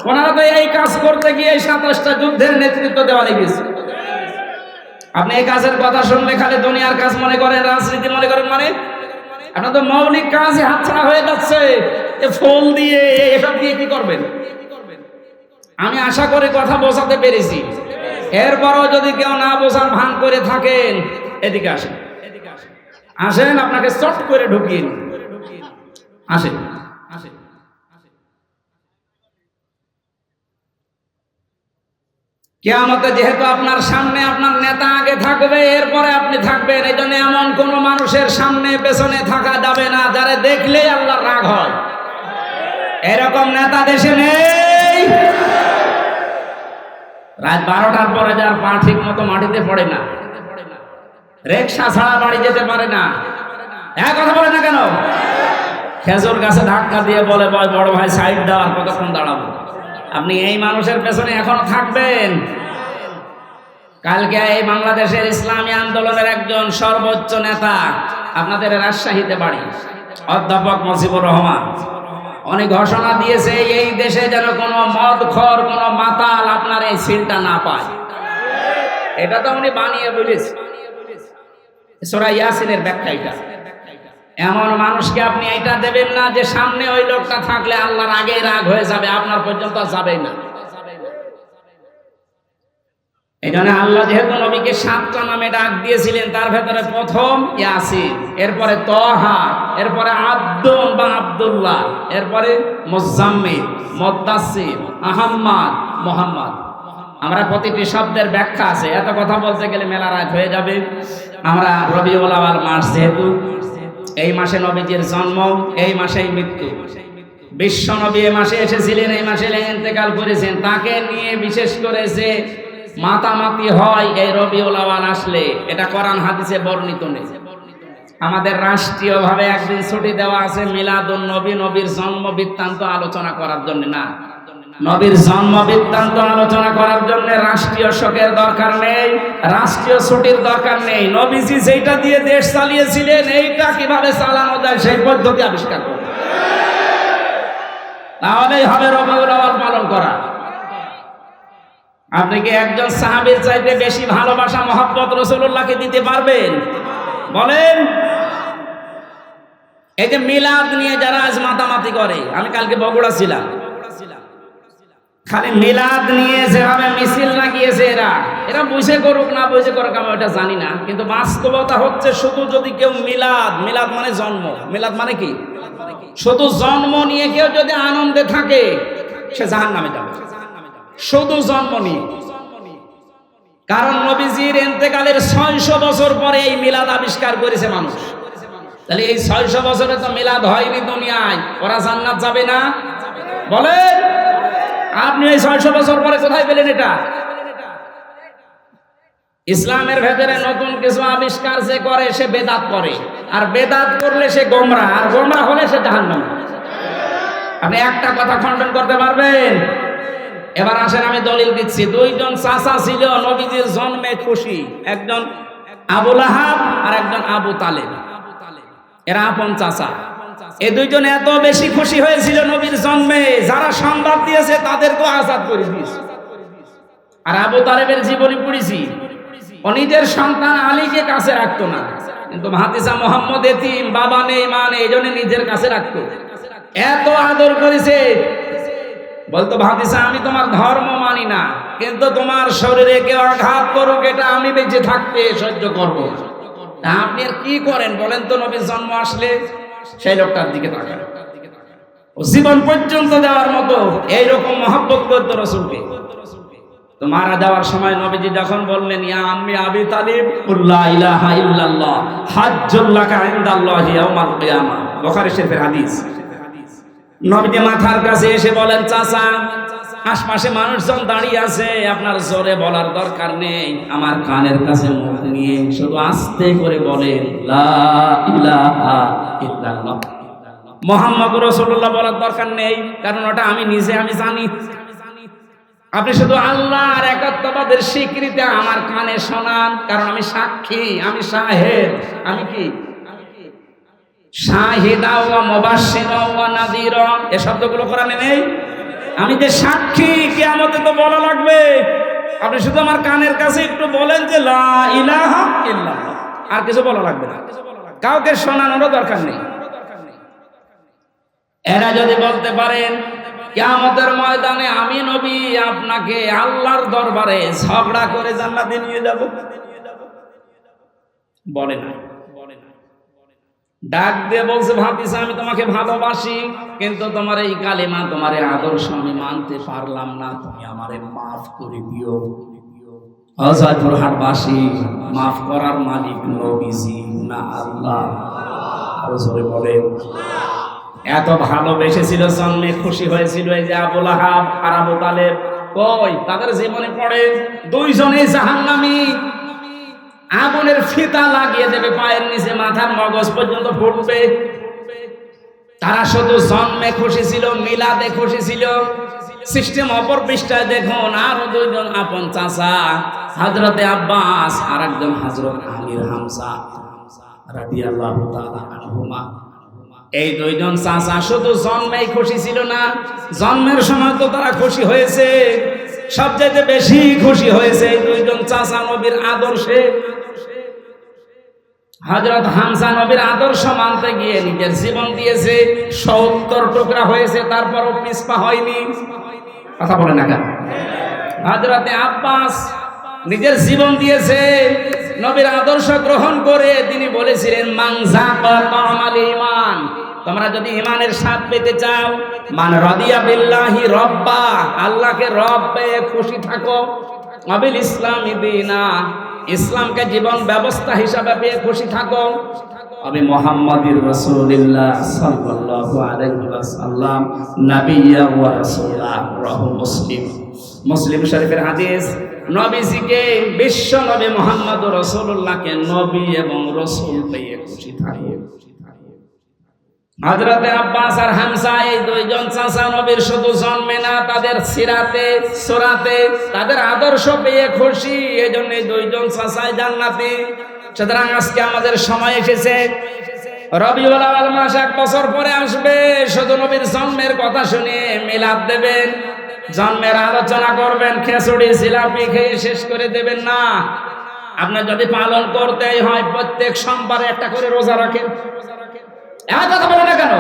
ওনারা তো এই কাজ করতে গিয়ে 27টা যুদ্ধের নেতৃত্ব দেওয়া লেগেছে। আপনি এই কাজের কথা শুনলে খালি দুনিয়ার কাজ মনে করেন, রাজনীতি মনে করেন, মানে আপনার তো মৌলিক কাজই হাতছাড়া হয়ে যাচ্ছে। ফুল দিয়ে এসব দিয়ে কি করবেন? আমি আশা করি কথা বোঝাতে পেরেছি। এরপরও যদি কেউ না বোঝার ভান করে থাকেন, এদিকে আসেন, আসেন, আপনাকে চট করে ঢুকিয়ে নিন। আসেন, আসেন। কিয়ামতে যেহেতু আপনার সামনে আপনার নেতা আগে থাকবে, এরপরে আপনি থাকবেন। এই জন্য এমন কোন মানুষের সামনে পেছনে থাকা যাবে না যারা দেখলেই আল্লাহর রাগ হয়। এরকম নেতা দেশে নেই। রাত 12টার পরে যার পা ঠিক মতো মাটিতে পড়ে না, রিকশা ছাড়া বাড়ি যেতে পারে না। এক কথা বলে না কেন? খেজুর গাছে ধাক্কা দিয়ে বলে বড় ভাই সাইড দাও, আর কতক্ষণ দাঁড়াবো? আপনি এই মানুষের পেছনে এখনো থাকবেন? কালকে এই বাংলাদেশের ইসলামী আন্দোলনের একজন সর্বোচ্চ নেতা, আপনাদের রাজশাহীতে বাড়ি, অধ্যাপক মুজিবুর রহমান, উনি ঘোষণা দিয়েছে এই দেশে যেন কোনো মদখোর কোনো মাতাল আপনার এই সিলটা না পায়। এটা তো উনি বানিয়ে বলেছে, সূরা ইয়াসিনের ব্যাখ্যা এটা। এমন মানুষকে আপনি এটা দেবেন না যে সামনে ওই লোকটা থাকলে আল্লাহর আগেই রাগ হয়ে যাবে, আপনার পর্যন্ত যাবেই না। এই জন্য আল্লাহ যেহেতু নবীকে 7টা নামে ডাক দিয়েছিলেন, তার ভেতরে প্রথম ইয়াসিন, এরপরে তহা, এরপরে আব্দুল বা আব্দুল্লাহ, এরপরে মুজাম্মিল, মুদ্দাসসির, আহম্মদ, মুহাম্মদ। আমরা প্রতিটি শব্দের ব্যাখ্যা আছে, এত কথা বলতে গেলে মেলা রাত হয়ে যাবে। আমরা রবিউল আউয়াল মাস, যেহেতু এই মাসে নবীজির জন্ম, এই মাসেই মৃত্যু। বিশ্ব নবী এই মাসে এসেছিলেন, এই মাসে ইন্তেকাল করেছেন। তাকে নিয়ে বিশেষ করে যে মাতামাতি হয় এই রবিউল আউয়াল আসলে, এটা কোরআন হাদিসে বর্ণিত নেই। আমাদের রাষ্ট্রীয়ভাবে একদিন ছুটি দেওয়া আছে মিলাদুন নবী, নবীর জন্ম বৃত্তান্ত আলোচনা করার জন্য না। নবীর জন্ম বৃত্তান্ত আলোচনা করার জন্য রাষ্ট্রীয় শোকের দরকার নেই, রাষ্ট্রীয় ছুটির দরকার নেই। নবীজি যেটা দিয়ে দেশ চালিয়েছিলেন, এইটা কিভাবে চালানো যায় সেই পদ্ধতি আবিষ্কার করুন, তাহলেই হবে রবিউল আউয়াল পালন করা। আপনি কি একজন সাহাবীর চাইতে বেশি ভালোবাসা মহব্বত রাসূলুল্লাহকে দিতে পারবেন? বলেন। এই যে মিলাদ নিয়ে যারা আজ মাতামাতি করে, আমি কালকে বগুড়া ছিলাম, খালি মিলাদ নিয়ে যেভাবে মিছিল লাগিয়েছে এরা বুঝে করুক না বুঝে করুক আমি ওটা জানি না, কিন্তু বাস্তবতা হচ্ছে শুধু যদি কেউ মিলাদ মানে জন্ম, মিলাদ মানে কি, শুধু জন্ম নিয়ে কেউ যদি আনন্দে থাকে সে জাহান্নামে যাবে, শুধু জন্ম নিয়ে। কারণ নবীজির ইন্তেকালের 600 বছর পরে এই মিলাদ আবিষ্কার করেছে মানুষ। তাহলে এই 600 বছরে তো মিলাদ হয়নি দুনিয়ায়, ওরা জান্নাত যাবে না? বলেন। আপনি এই 600 বছর পরে কোথায় পেলেন এটা? ইসলামের ভেতরে নতুন কিছু আবিষ্কার যে করে সে বেদাত করে, আর বেদাত করলে সে গোমরা, আর গোমরা হলে সে জাহান্নামী। আপনি একটা কথা খণ্ডন করতে পারবেন? এবার আসেন আমি দলিল দিচ্ছি। দুইজন চাচা ছিল নবীজির জন্মে খুশি, একজন আবু লাহাব আর একজন আবু তালেব। এরা আপন চাচা। এই দুইজন এত বেশি খুশি হয়েছিল নবীর জন্মে, যারা সংবাদ দিয়েছে তাদেরকে আজাদ করে দিয়েছে। আর আবু তালেবের জীবনী পড়েছি, ও নিজের সন্তান আলীকে কাছে রাখতো না, কিন্তু ভাতিজা মুহাম্মদ এতিম, বাবা নেই মা নেই, এই জন্য নিজের কাছে রাখতো। এত আদর করেছে, বলতো ভাতিজা আমি তোমার ধর্ম মানি না, কিন্তু তোমার শরীরে কেউ আঘাত করুক এটা আমি বেঁচে থাকতে সহ্য করবো। আপনি আর কি করেন বলেন তো? নবীর জন্ম আসলে সেই লোকটার দিকে তাকান, জীবন পর্যন্ত দেওয়ার মতো এইরকম মহব্বত করতো রাসূলকে। তো মারা যাওয়ার সময় নবীজি যখন বললেন ইয়া আম্মি আবি তালিব লা ইলাহা ইল্লাল্লাহ হাজ্জুল লাকা ইনদাল্লাহি ইয়াউমাল কিয়ামাহ, বুখারী শরীফের হাদিস। নবীজি মাথার কাছে এসে বলেন চাচা, আশপাশে মানুষজন দাঁড়িয়ে আছে, আপনার জোরে বলার দরকার নেই, আমার কানের কাছে মুখ নিয়ে শুধু আস্তে করে বলেন লা ইলাহা ইল্লাল্লাহ। মুহাম্মদুর রাসূলুল্লাহ বলার দরকার নেই, কারণ ওটা আমি নিজে আমি জানি। আপনি শুধু আল্লাহর একাত্মবাদের স্বীকৃতি আমার কানে শোনান, কারণ আমি সাক্ষী, আমি শাহেদ। আমি কি? শাহিদা ওয়া মুবাশশিরা ওয়া নাযীরা, এই শব্দগুলো কোরআনে নেই। আমি যে সাক্ষী, কিয়ামতে তো বলা লাগবে। আপনি শুধু আমার কানের কাছে একটু বলেন যে লা ইলাহা ইল্লাল্লাহ, আর কিছু বলা লাগবে না, কাউকে শোনানোরও দরকার নেই। এরা যদি বলতে পারেন কিয়ামতের ময়দানে আমি নবী আপনাকে আল্লাহর দরবারে ঝগড়া করে জান্নাতে নিয়ে যাব, বলে না। ডাক দিয়ে বলছে ভাতিজা আমি তোমাকে ভালোবাসি, কিন্তু তোমার এই কালিমা, তোমার এই আদর্শ আমি মানতে পারলাম না, তুমি আমারে মাফ করে দিও। অজয়পুরহাটবাসী, মাফ করার মালিক নবীজি না আল্লাহ? বলে এত ভালোবেসেছিল, জন্মে খুশি হয়েছিল এই যে আবু লাহাব আর আবু তালেব, কই তাদের জীবনে পড়ে দুইজনেই জাহান্নামী। আগুনের ফিতা লাগিয়ে দেবে পায়ের নিচে, মাথার মগজ পর্যন্ত ফুটবে। তারা শুধু জন্মে খুশি ছিল, মিলাদে খুশি ছিল। সিস্টেম অপর পৃষ্ঠায় দেখুন আরো দুইজন আপন চাচা, হযরতে আব্বাস আর একজন হযরত আমির হামজা রাদিয়াল্লাহু তাআলা আনহুমা। এই দুইজন চাচা শুধু জন্মেই খুশি ছিল না, জন্মের সময় তো তারা খুশি হয়েছে, সবচেয়ে বেশি খুশি হয়েছে এই দুইজন চাচা নবীর আদর্শে। হযরত হামজা নবীর আদর্শ মানতে গিয়ে নিজের জীবন দিয়েছে, ৭০ টুকরা হয়েছে, তারপরও পিছপা হয়নি। কথা বলে না কেন? হযরতে আব্বাস নিজের জীবন দিয়েছে নবীর আদর্শ গ্রহণ করে। তিনি বলেছিলেন মান যাকা তামাল ঈমান, তোমরা যদি ঈমানের স্বাদ পেতে চাও, মান রাদিয়া বিল্লাহি রব্বা, আল্লাহকে রব পেয়ে খুশি থাকো, ওয়াবিল ইসলামি দীনা, ইসলামকে জীবন ব্যবস্থা হিসাবে পেয়ে খুশি থাকো, আমি মুহাম্মাদুর রাসূলুল্লাহ সাল্লাল্লাহু আলাইহি ওয়াসাল্লাম নাবিয়্যা ওয়া রাসূলা। রাহু মুসলিম, মুসলিম শরীফের হাদিস। নবীজিকে, বিশ্ব নবী মুহাম্মদুর রাসূলুল্লাহকে নবী এবং রাসূল পেয়ে খুশি থাকে। হযরতে আব্বাস আর হামজা এই দুইজন চাচা নবীর শুধু জন্মে না, তাদের সিরাতে সুরাতে তাদের আদর্শ পেয়ে খুশি, এজন্য এই দুইজন চাচাই জান্নাতি। সুতরাং আজকে আমাদের সময় এসেছে, রবিউল আউয়াল মাস 1 বছর পরে আসবে, শুধু নবীর জন্মের কথা শুনে মিলাদ দেবেন, জন্মের আলোচনা করবেন, খিচুড়ি জিলাপি খেয়ে শেষ করে দেবেন না। আপনার যদি পালন করতেই হয় প্রত্যেক সোমবারে একটা করে রোজা রাখেন। কথা বলে না কেন?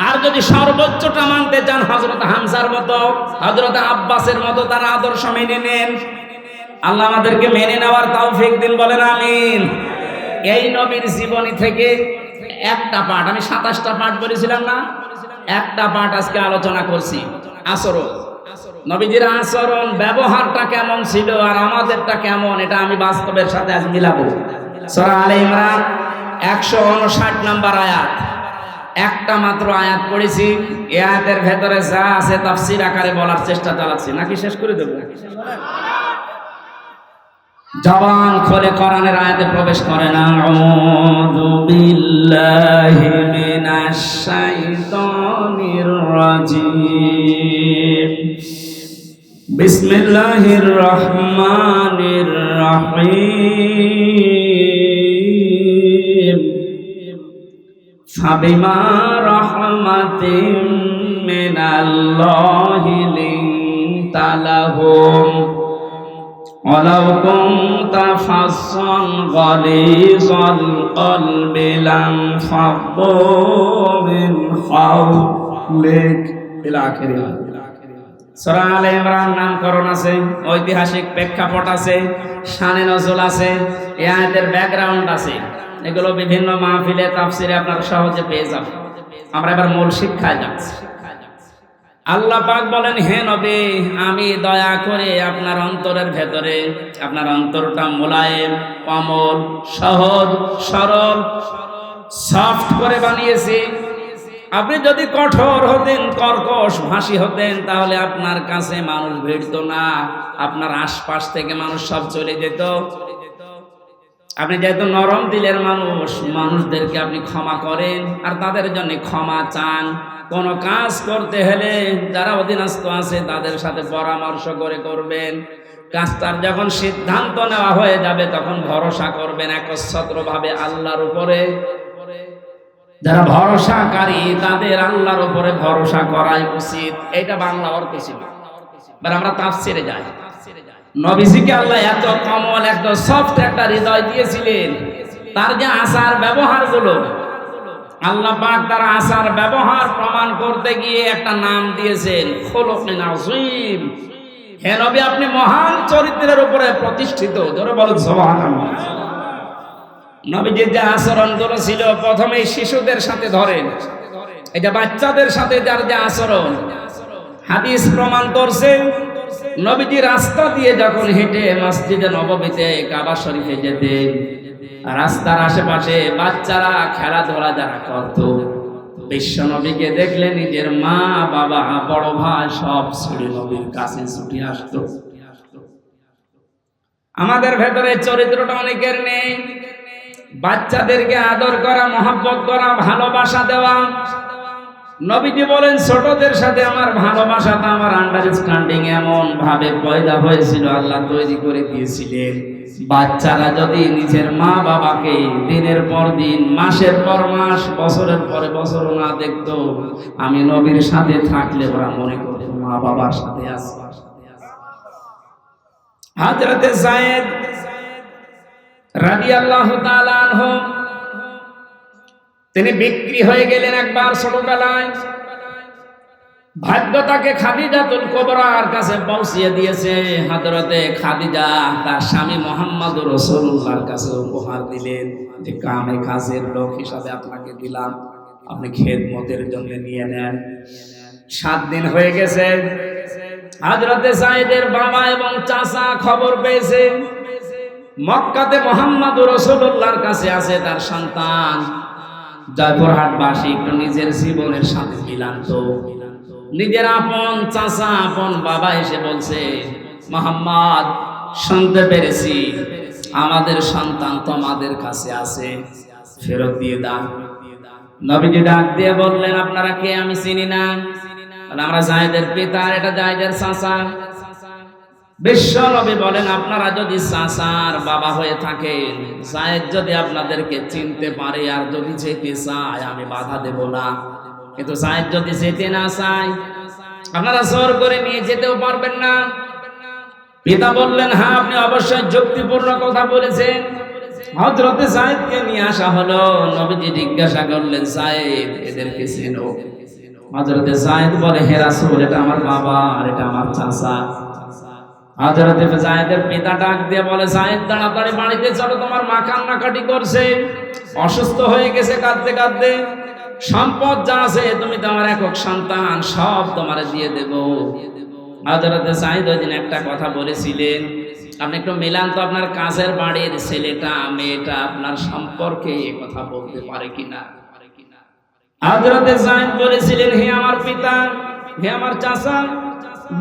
আর যদি সর্বোচ্চটা মানতে চান হযরত হামজার মতো, হযরত আব্বাসের মতো তার আদর্শ মেনে নেন। আল্লাহ আমাদেরকে মেনে নেওয়ার তৌফিক দিন, বলেন আমিন। এই নবীর জীবনী থেকে একটা পাঠ, আমি 27টা পাঠ বলেছিলাম না, একটা পাঠ আজকে আলোচনা করছি। আচরণ, নবীজির আচরণ ব্যবহারটা কেমন ছিল আর আমাদেরটা কেমন, এটা আমি বাস্তবের সাথে আজ মিলাবো। সূরা আলে ইমরান 159 নম্বর আয়াত, একটা মাত্র আয়াত পড়েছি। এই আয়াতের ভেতরে যা আছে তাফসীর আকারে বলার চেষ্টা চালাচ্ছি, নাকি শেষ করে দেব? জবান খুলে কোরআনের আয়াতে প্রবেশ করে না। আউযু বিল্লাহি মিনাশ শাইতানির রাজিম, বিসমিল্লাহির রহমানির রহিম, ফাবিমা রাহমাতিম মিনাল্লাহি লিনতা লাহুম ওয়ালাউ কুনতা ফাসসান গালিযাল কলবি লানফাদ্দু মিন হাওলিক ইলা আখিরিহ। সূরা আলে ইমরান নামকরণ আছে, ঐতিহাসিক প্রেক্ষাপট আছে, শানে নজুল আছে, এই আয়াতের ব্যাকগ্রাউন্ড আছে, এগুলো বিভিন্ন মাহফিলে তাফসিরে আপনারা সহজে পেয়ে যাবেন। আমরা এবার মূল শিক্ষায় যাচ্ছি। আল্লাহ পাক বলেন, হে নবী, আমি দয়া করে আপনার অন্তরের ভেতরে, আপনার অন্তরটা মোলায়েম, কোমল, সহজ, সরল, সফট করে বানিয়েছি। আপনি যদি কঠোর হতেন, কর্কশ ভাষী হতেন, তাহলে আপনার কাছে মানুষ ভিড়তো না, আপনার আশপাশ থেকে মানুষ সব চলে যেত। আপনি যেহেতু নরম দিলের মানুষ, মানুষদেরকে আপনি ক্ষমা করেন আর তাদের জন্য ক্ষমা চান। কোনো কাজ করতে হলে যারা অধীনস্থ আছে তাদের সাথে পরামর্শ করে করবেন। কাজটার যখন সিদ্ধান্ত নেওয়া হয়ে যাবে তখন ভরসা করবেন একচ্ছত্রভাবে আল্লাহর উপরে। যারা ভরসাকারী তাদের আল্লাহর উপরে ভরসা করাই উচিত। এটা বাংলা অর্থ ছিল। এবার আমরা তাফসিরে যাই। নবীজিকে আল্লাহ এত কমল, এত সফট একটা হৃদয় দিয়েছিলেন, তার যে আচার ব্যবহার গুলো, আল্লাহ পাক তার আচার ব্যবহার প্রমাণ করতে গিয়ে একটা নাম দিয়েছেন, খুলুকুন আযীম। হে নবী, আপনি মহান চরিত্রের উপরে প্রতিষ্ঠিত। জোরে বলুন সুবহানাল্লাহ। নবীজির যে আচরণগুলো ছিল, প্রথমে শিশুদের সাথে ধরেন, এটা বাচ্চাদের সাথে যার যে আচরণ, হাদিস প্রমাণ করছে। নবীজি রাস্তা দিয়ে যখন হেঁটে মসজিদে নববীতে কাবা শরীফে যেতেন, রাস্তার আশেপাশে বাচ্চারা খেলাধুলা যারা করত, বিশ্ব নবীকে দেখলে নিজের মা, বাবা, বড় ভাই সব ছেড়ে নবীর কাছে ছুটে আসতো। আমাদের ভেতরে চরিত্রটা অনেকের নেই। বাচ্চাদেরকে আদর করা, মহব্বত করা, ভালোবাসা দেওয়া। নবীজি বলেন, ছোটদের সাথে আমার ভালোবাসাটা, আমার আন্ডারস্ট্যান্ডিং এমন ভাবে পয়দা হয়েছিল, আল্লাহ তৈরি করে দিয়েছিলেন বাচ্চারা যদি নিজের মা বাবাকে দিনের পর দিন, মাসের পর মাস, বছরের পরে বছর না দেখতো, আমি নবীর সাথে থাকলে ওরা মনে করতো মা বাবার সাথে আছে। হযরতে যায়েদ রাদিয়াল্লাহু তাআলা আনহু তিনি বিক্রি হয়ে গেলেন একবার ছোটবেলায়। ভাগ্য তাকে খাদিজাতুল কুবরার কাছে পৌঁছিয়ে দিয়েছে। হযরতে খাদিজা তার স্বামী মুহাম্মদুর রাসূলুল্লাহর কাছে উপহার দিলেন যে কামে কাজের লোক হিসাবে আপনাকে দিলাম, আপনি খেদমতের জন্য নিয়ে নেন। 7 দিন হয়ে গেছে। হযরতে যায়েদের বাবা এবং চাচা খবর পেয়েছে মক্কাতে মুহাম্মদুর রাসূলুল্লাহর কাছে আছে তার সন্তান। জয়পুরহাটবাসী একটু নিজের জীবনের সাথে মিলান তো। নিজের আপন চাচা, আপন বাবা এসে বলছে, মুহাম্মদ শুনতে পেরেছি আমাদের সন্তান তোমাদের কাছে আছে, ফেরত দিয়ে দাও। নবীজি ডাক দিয়ে বললেন, আপনারা কে? আমি চিনি না। আমরা যায়েদের পিতা, এটা যায়েদের চাচা। বিশ্ব নবী বলেন, আপনারা যদি চাচার বাবা হয়ে থাকেন, যায়েদ যদি আপনাদেরকে চিনতে পারে আর যদি যেতে চায়, আমি বাধা দেব না। কিন্তু যায়েদ যদি যেতে না চায়, আপনারা জোর করে নিয়ে যেতেও পারবেন না। পিতা বললেন, হ্যাঁ, আপনি অবশ্যই যুক্তিপূর্ণ কথা বলেছেন। হযরতে যায়েদকে নিয়ে আসা হলো। নবীজি জিজ্ঞাসা করলেন, যায়েদ এদেরকে চেনো? হযরতে যায়েদ বলে, হে রাসূল, এটা আমার বাবা আর এটা আমার চাচা। হযরতে যায়েদের পিতা ডাক দিয়ে বলে, যায়েদ তাড়াতাড়ি বাড়িতে চলো, তোমার মা কান্নাকাটি করছে, অসুস্থ হয়ে গেছে কাঁদতে কাঁদতে। সম্পদ যা আছে, তুমি তো আমার একক সন্তান, সব তোমারে দিয়ে দেব। হযরতে যায়েদ ওই দিন একটা কথা বলেছিলেন, আপনি একটু মিলান তো, আপনার কাছের বাড়ির ছেলেটা মেয়েটা আপনার সম্পর্কে কথা বলতে পারে কিনা। হযরতে যায়েদ বলেছিলেন, হে আমার পিতা, হে আমার চাচা,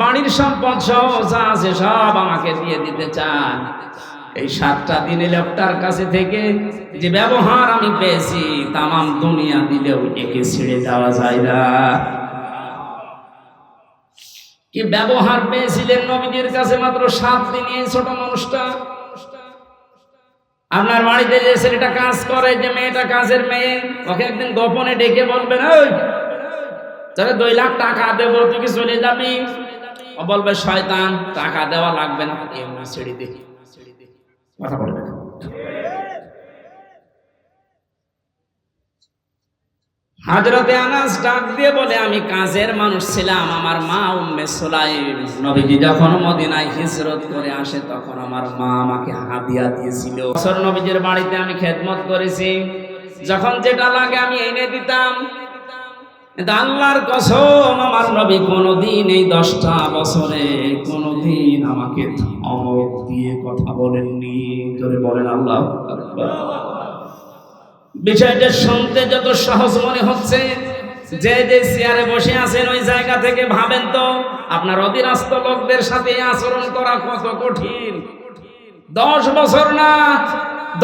বাড়ির সম্পদ সহ যা আছে সব আমাকে দিয়ে দিতে চান। এই 7টা দিনে লোকটার কাছে থেকে যে ব্যবহার আমি পেয়েছি, তামাম দুনিয়া দিলেও একে ছেড়ে যাওয়া যায় না। কি ব্যবহার পেয়েছিলেন নবীজির কাছে মাত্র 7 দিনে এই ছোট মানুষটা। আপনার বাড়িতে যে ছেলেটা কাজ করে, যে মেয়েটা কাজের মেয়ে, ওকে একদিন গোপনে ডেকে বলবেন, ওই তোরে 2 লাখ টাকা দেবো, তুই কি চলে যাবি? ও বলবে, শয়তান, টাকা দেওয়া লাগবে না, এমনি ছেড়ে দে। কথা বলবে। হযরতে আনাস ডাক দিয়ে বলে, আমি কাজের মানুষ ছিলাম, আমার মা উম্মে সুলাইম নবীজি যখন মদিনায় হিজরত করে আসে, তখন আমার মা আমাকে হাদিয়া দিয়েছিল। বছর নবীজির বাড়িতে আমি খেদমত করেছি, যখন যেটা লাগে আমি এনে দিতাম। কিন্তু আল্লাহর কসম, আমার নবী কোনদিন এই 10টা বছরে কোনদিন আমাকে ধমক দিয়ে কথা বলেননি। জোরে বলেন আল্লাহু আকবার। বিষয়টা শুনতে যত সহজ মনে হচ্ছে, যে যে চেয়ারে বসে আছেন ওই জায়গা থেকে ভাবেন তো, আপনার অধীনস্থ লোকদের সাথে আচরণ করা কত কঠিন। 10 বছর না,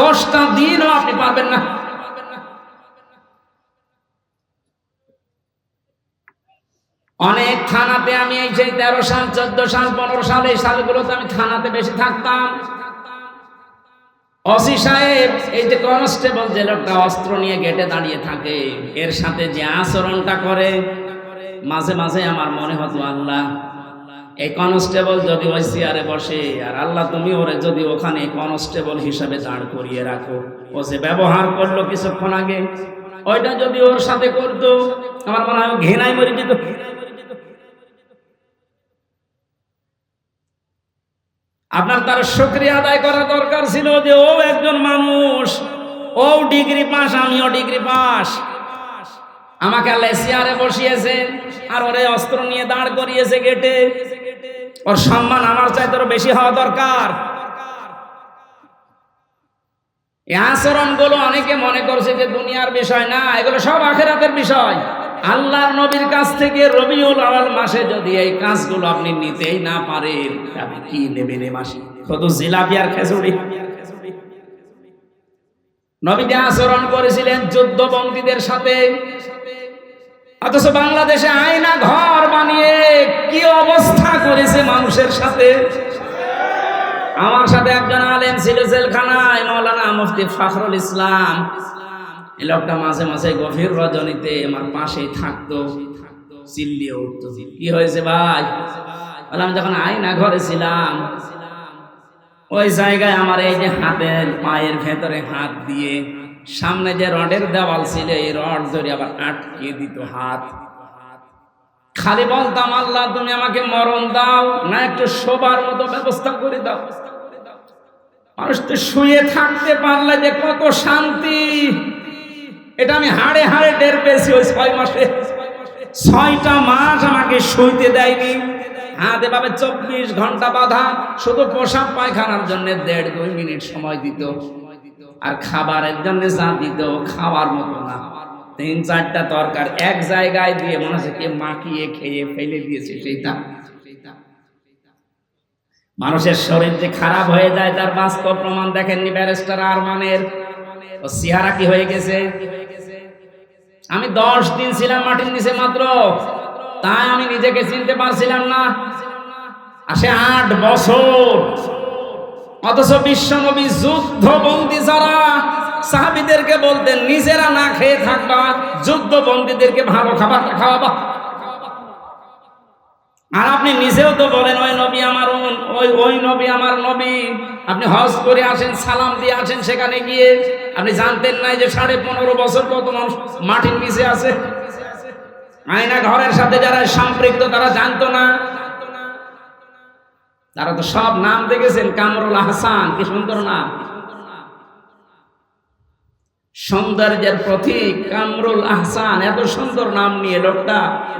10টা দিনও আপনি পারবেন না। অনেক থানাতে আমি এই যে 13 সাল, 14 সাল, 15 সাল, এই সালগুলোতে আমি থানাতে বেশি থাকতাম। ওসি সাহেব, এই যে কনস্টেবল, যে লোকটা অস্ত্র নিয়ে গেটে দাঁড়িয়ে থাকে, এর সাথে যে আচরণটা করে, মাঝে মাঝে আমার মনে হতো, আল্লাহ, এই কনস্টেবল যদি ওই চেয়ারে বসে, আর আল্লাহ তুমি ওরে যদি ওখানে কনস্টেবল হিসাবে দাঁড় করিয়ে রাখো, ও যে ব্যবহার করলো কিছুক্ষণ আগে, ওইটা যদি ওর সাথে করতো, আমার মনে হয় ঘৃণায় মরে যেত। আপনার তার শুকরিয়া আদায় করা দরকার ছিল যে ও একজন মানুষ, ও ডিগ্রি পাস, আমিও ডিগ্রি পাস, আমাকে আল্লাহ চেয়ারে বসিয়েছে আর ওরে অস্ত্র নিয়ে দাঁড় করিয়েছে গেটে। ওর সম্মান আমার চাইতে বেশি হওয়া দরকার। এই আচরণগুলো অনেকে মনে করছে যে দুনিয়ার বিষয় না, এগুলো সব আখিরাতের বিষয়। আল্লাহর নবীর কাছ থেকে রবিউল আউয়াল মাসে যদি এই কাজগুলো আপনি নিতেই না পারেন, আপনি কি নেবেন এই মাসে? শুধু জিলাপি আর খেজুরি। নবীজি আচরণ করেছিলেন যুদ্ধবন্দীদের সাথে, অথচ বাংলাদেশে আয়না ঘর বানিয়ে কি অবস্থা করেছে মানুষের সাথে। আমার সাথে একজন আলেম ছিল জেলখানায়, মাওলানা মুফতি ফখরুল ইসলাম। এই লোকটা মাঝে মাঝে গভীর রজনীতে আমার পাশেই থাকতো, চিল্লিয়ে উঠতো, কি হয়েছে ভাই? বললাম যখন আয়না ঘরে ছিলাম ওই জায়গায় আমার এই যে হাতের পায়ের ভেতরে হাত দিয়ে সামনে যে রডের দেওয়াল ছিল এই রড ধরে আবার আটকে দিত হাত। খালি বলতাম, আল্লাহ তুমি আমাকে মরণ দাও না একটু শোবার মতো ব্যবস্থা করে দাও। মানুষ তো শুয়ে থাকতে পারলে যে কত শান্তি, এটা আমি হাড়ে হাড়ে টের পেয়েছি। ওই 6 মাসে 6টা মাস আমাকে শুইতে দেয়নি। হাত এভাবে 24 ঘন্টা বাঁধা, শুধু পোশাক পায়খানার জন্য 1.5-2 মিনিট সময় দিত, আর খাবারের জন্য যা দিত খাওয়ার মতো না। 3-4টা তরকার এক জায়গায় দিয়ে মনে হচ্ছে কে মাখিয়ে খেয়ে ফেলে দিয়েছে। সেইটা মানুষের শরীর যে খারাপ হয়ে যায় তার বাস্তব প্রমাণ দেখেননি ব্যারিস্টার আরমানের? ও চেহারা কি হয়ে গেছে। আমি 10 দিন ছিলাম মাটির নিচে মাত্র, তাই আমি নিজেকে চিনতে পারছিলাম না। আসে 8 বছর, অথচ বিশ্বনবী যুদ্ধবন্দী যারা সাহাবীদেরকে বলতেন নিজেরা না খেয়ে থাকবা, যুদ্ধবন্দীদেরকে ভালো খাবার খাওয়াবা। আর আপনি নিজেও তো বলেন ওই নবী আমার ওই নবী আমার নবী। আপনি হজ করে আসেন, সালাম দিয়ে আসেন, সেখানে গিয়ে আপনি জানতেন না যে 15.5 বছর কত মানুষ মাটির নিচে আছে। আয়না ঘরের সাথে যারা সম্পৃক্ত তারা জানতো না। তারা তো সব নাম দেখেছেন, কামরুল আহসান, কি সুন্দর নাম, সৌন্দর্যের প্রতীক কামরুল আহসান। এত সুন্দর নাম নিয়ে লোকটা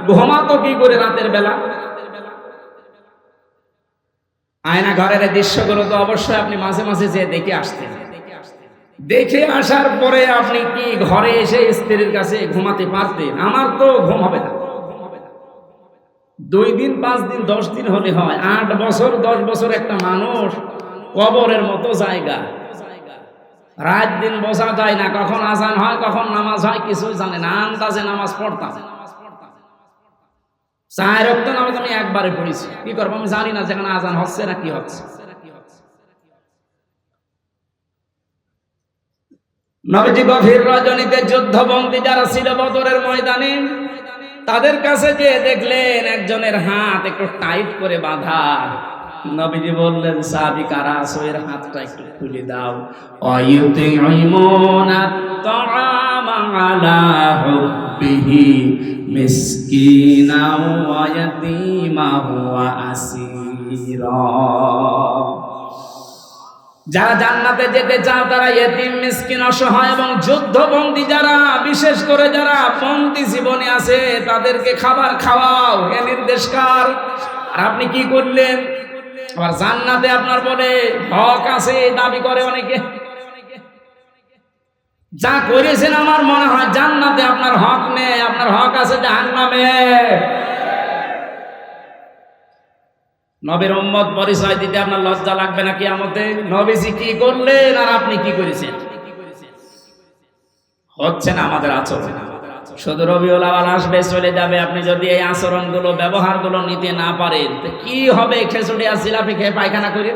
ঘুমাতো কি করে রাতের বেলা? আয়না ঘরের দৃশ্যগুলো তো অবশ্যই আপনি মাঝে মাঝে যে দেখে আসতেন। দেখে আসার পরে আপনি কি ঘরে এসে স্ত্রীর কাছে ঘুমাতে পারতেন? আমার তো ঘুম হবে না। 2 দিন 5 দিন 10 দিন হলে হয়, 8 বছর 10 বছর একটা মানুষ কবরের মতো জায়গা। রাত দিন বোঝা যায় না, কখন আজান হয় কখন নামাজ হয় কিছুই জানে না। আন্দাজে নামাজ পড়তাম, 4 ওয়াক্ত নামাজ আমি একবারে পড়েছি। কি করবো আমি জানি না যেখানে আজান হচ্ছে না কি হচ্ছে। নবীজি গভীর রজনীতে যুদ্ধবন্দী যারা ছিল বদরের ময়দানে, তাদের কাছে যে দেখলেন একজনের হাত একটু টাইট করে বাঁধা। নবীজি বললেন, সাহাবী কারা আছো এর হাতটা একটু খুলে দাও। আয়ুতিমুনা তাআমা আলা হুব্বিহি মিসকিনা ওয়া ইয়াতীমা ওয়া আসীরা। যারা জান্নাতে যেতে চাও তারা ইয়েতিম, মিসকিন, অসহায় এবং যুদ্ধবন্দী যারা, বিশেষ করে যারা বন্দী জীবনে আছে তাদেরকে খাবার খাওয়াও, এ নির্দেশ কার? আর আপনি কি করলেন? আবার জান্নাতে আপনার বলে হক আছে দাবি করে অনেকে। যা করেছেন আমার মনে হয় জান্নাতে আপনার হক নেই, আপনার হক আছে জাহান্নামে। নবীর উম্মত পরিচয় দিতে আপনার লজ্জা লাগবে না কিয়ামতে? নবীজি কি করলেন আর আপনি কি করেছেন? হচ্ছে না আমাদের আচরণ। শুধু রবিউল আউয়াল আসবে চলে যাবে, আপনি যদি এই আচরণগুলো ব্যবহারগুলো নিতে না পারেন তো কি হবে? খেচুড়ি আর জিলাপি খেয়ে পায়খানা করে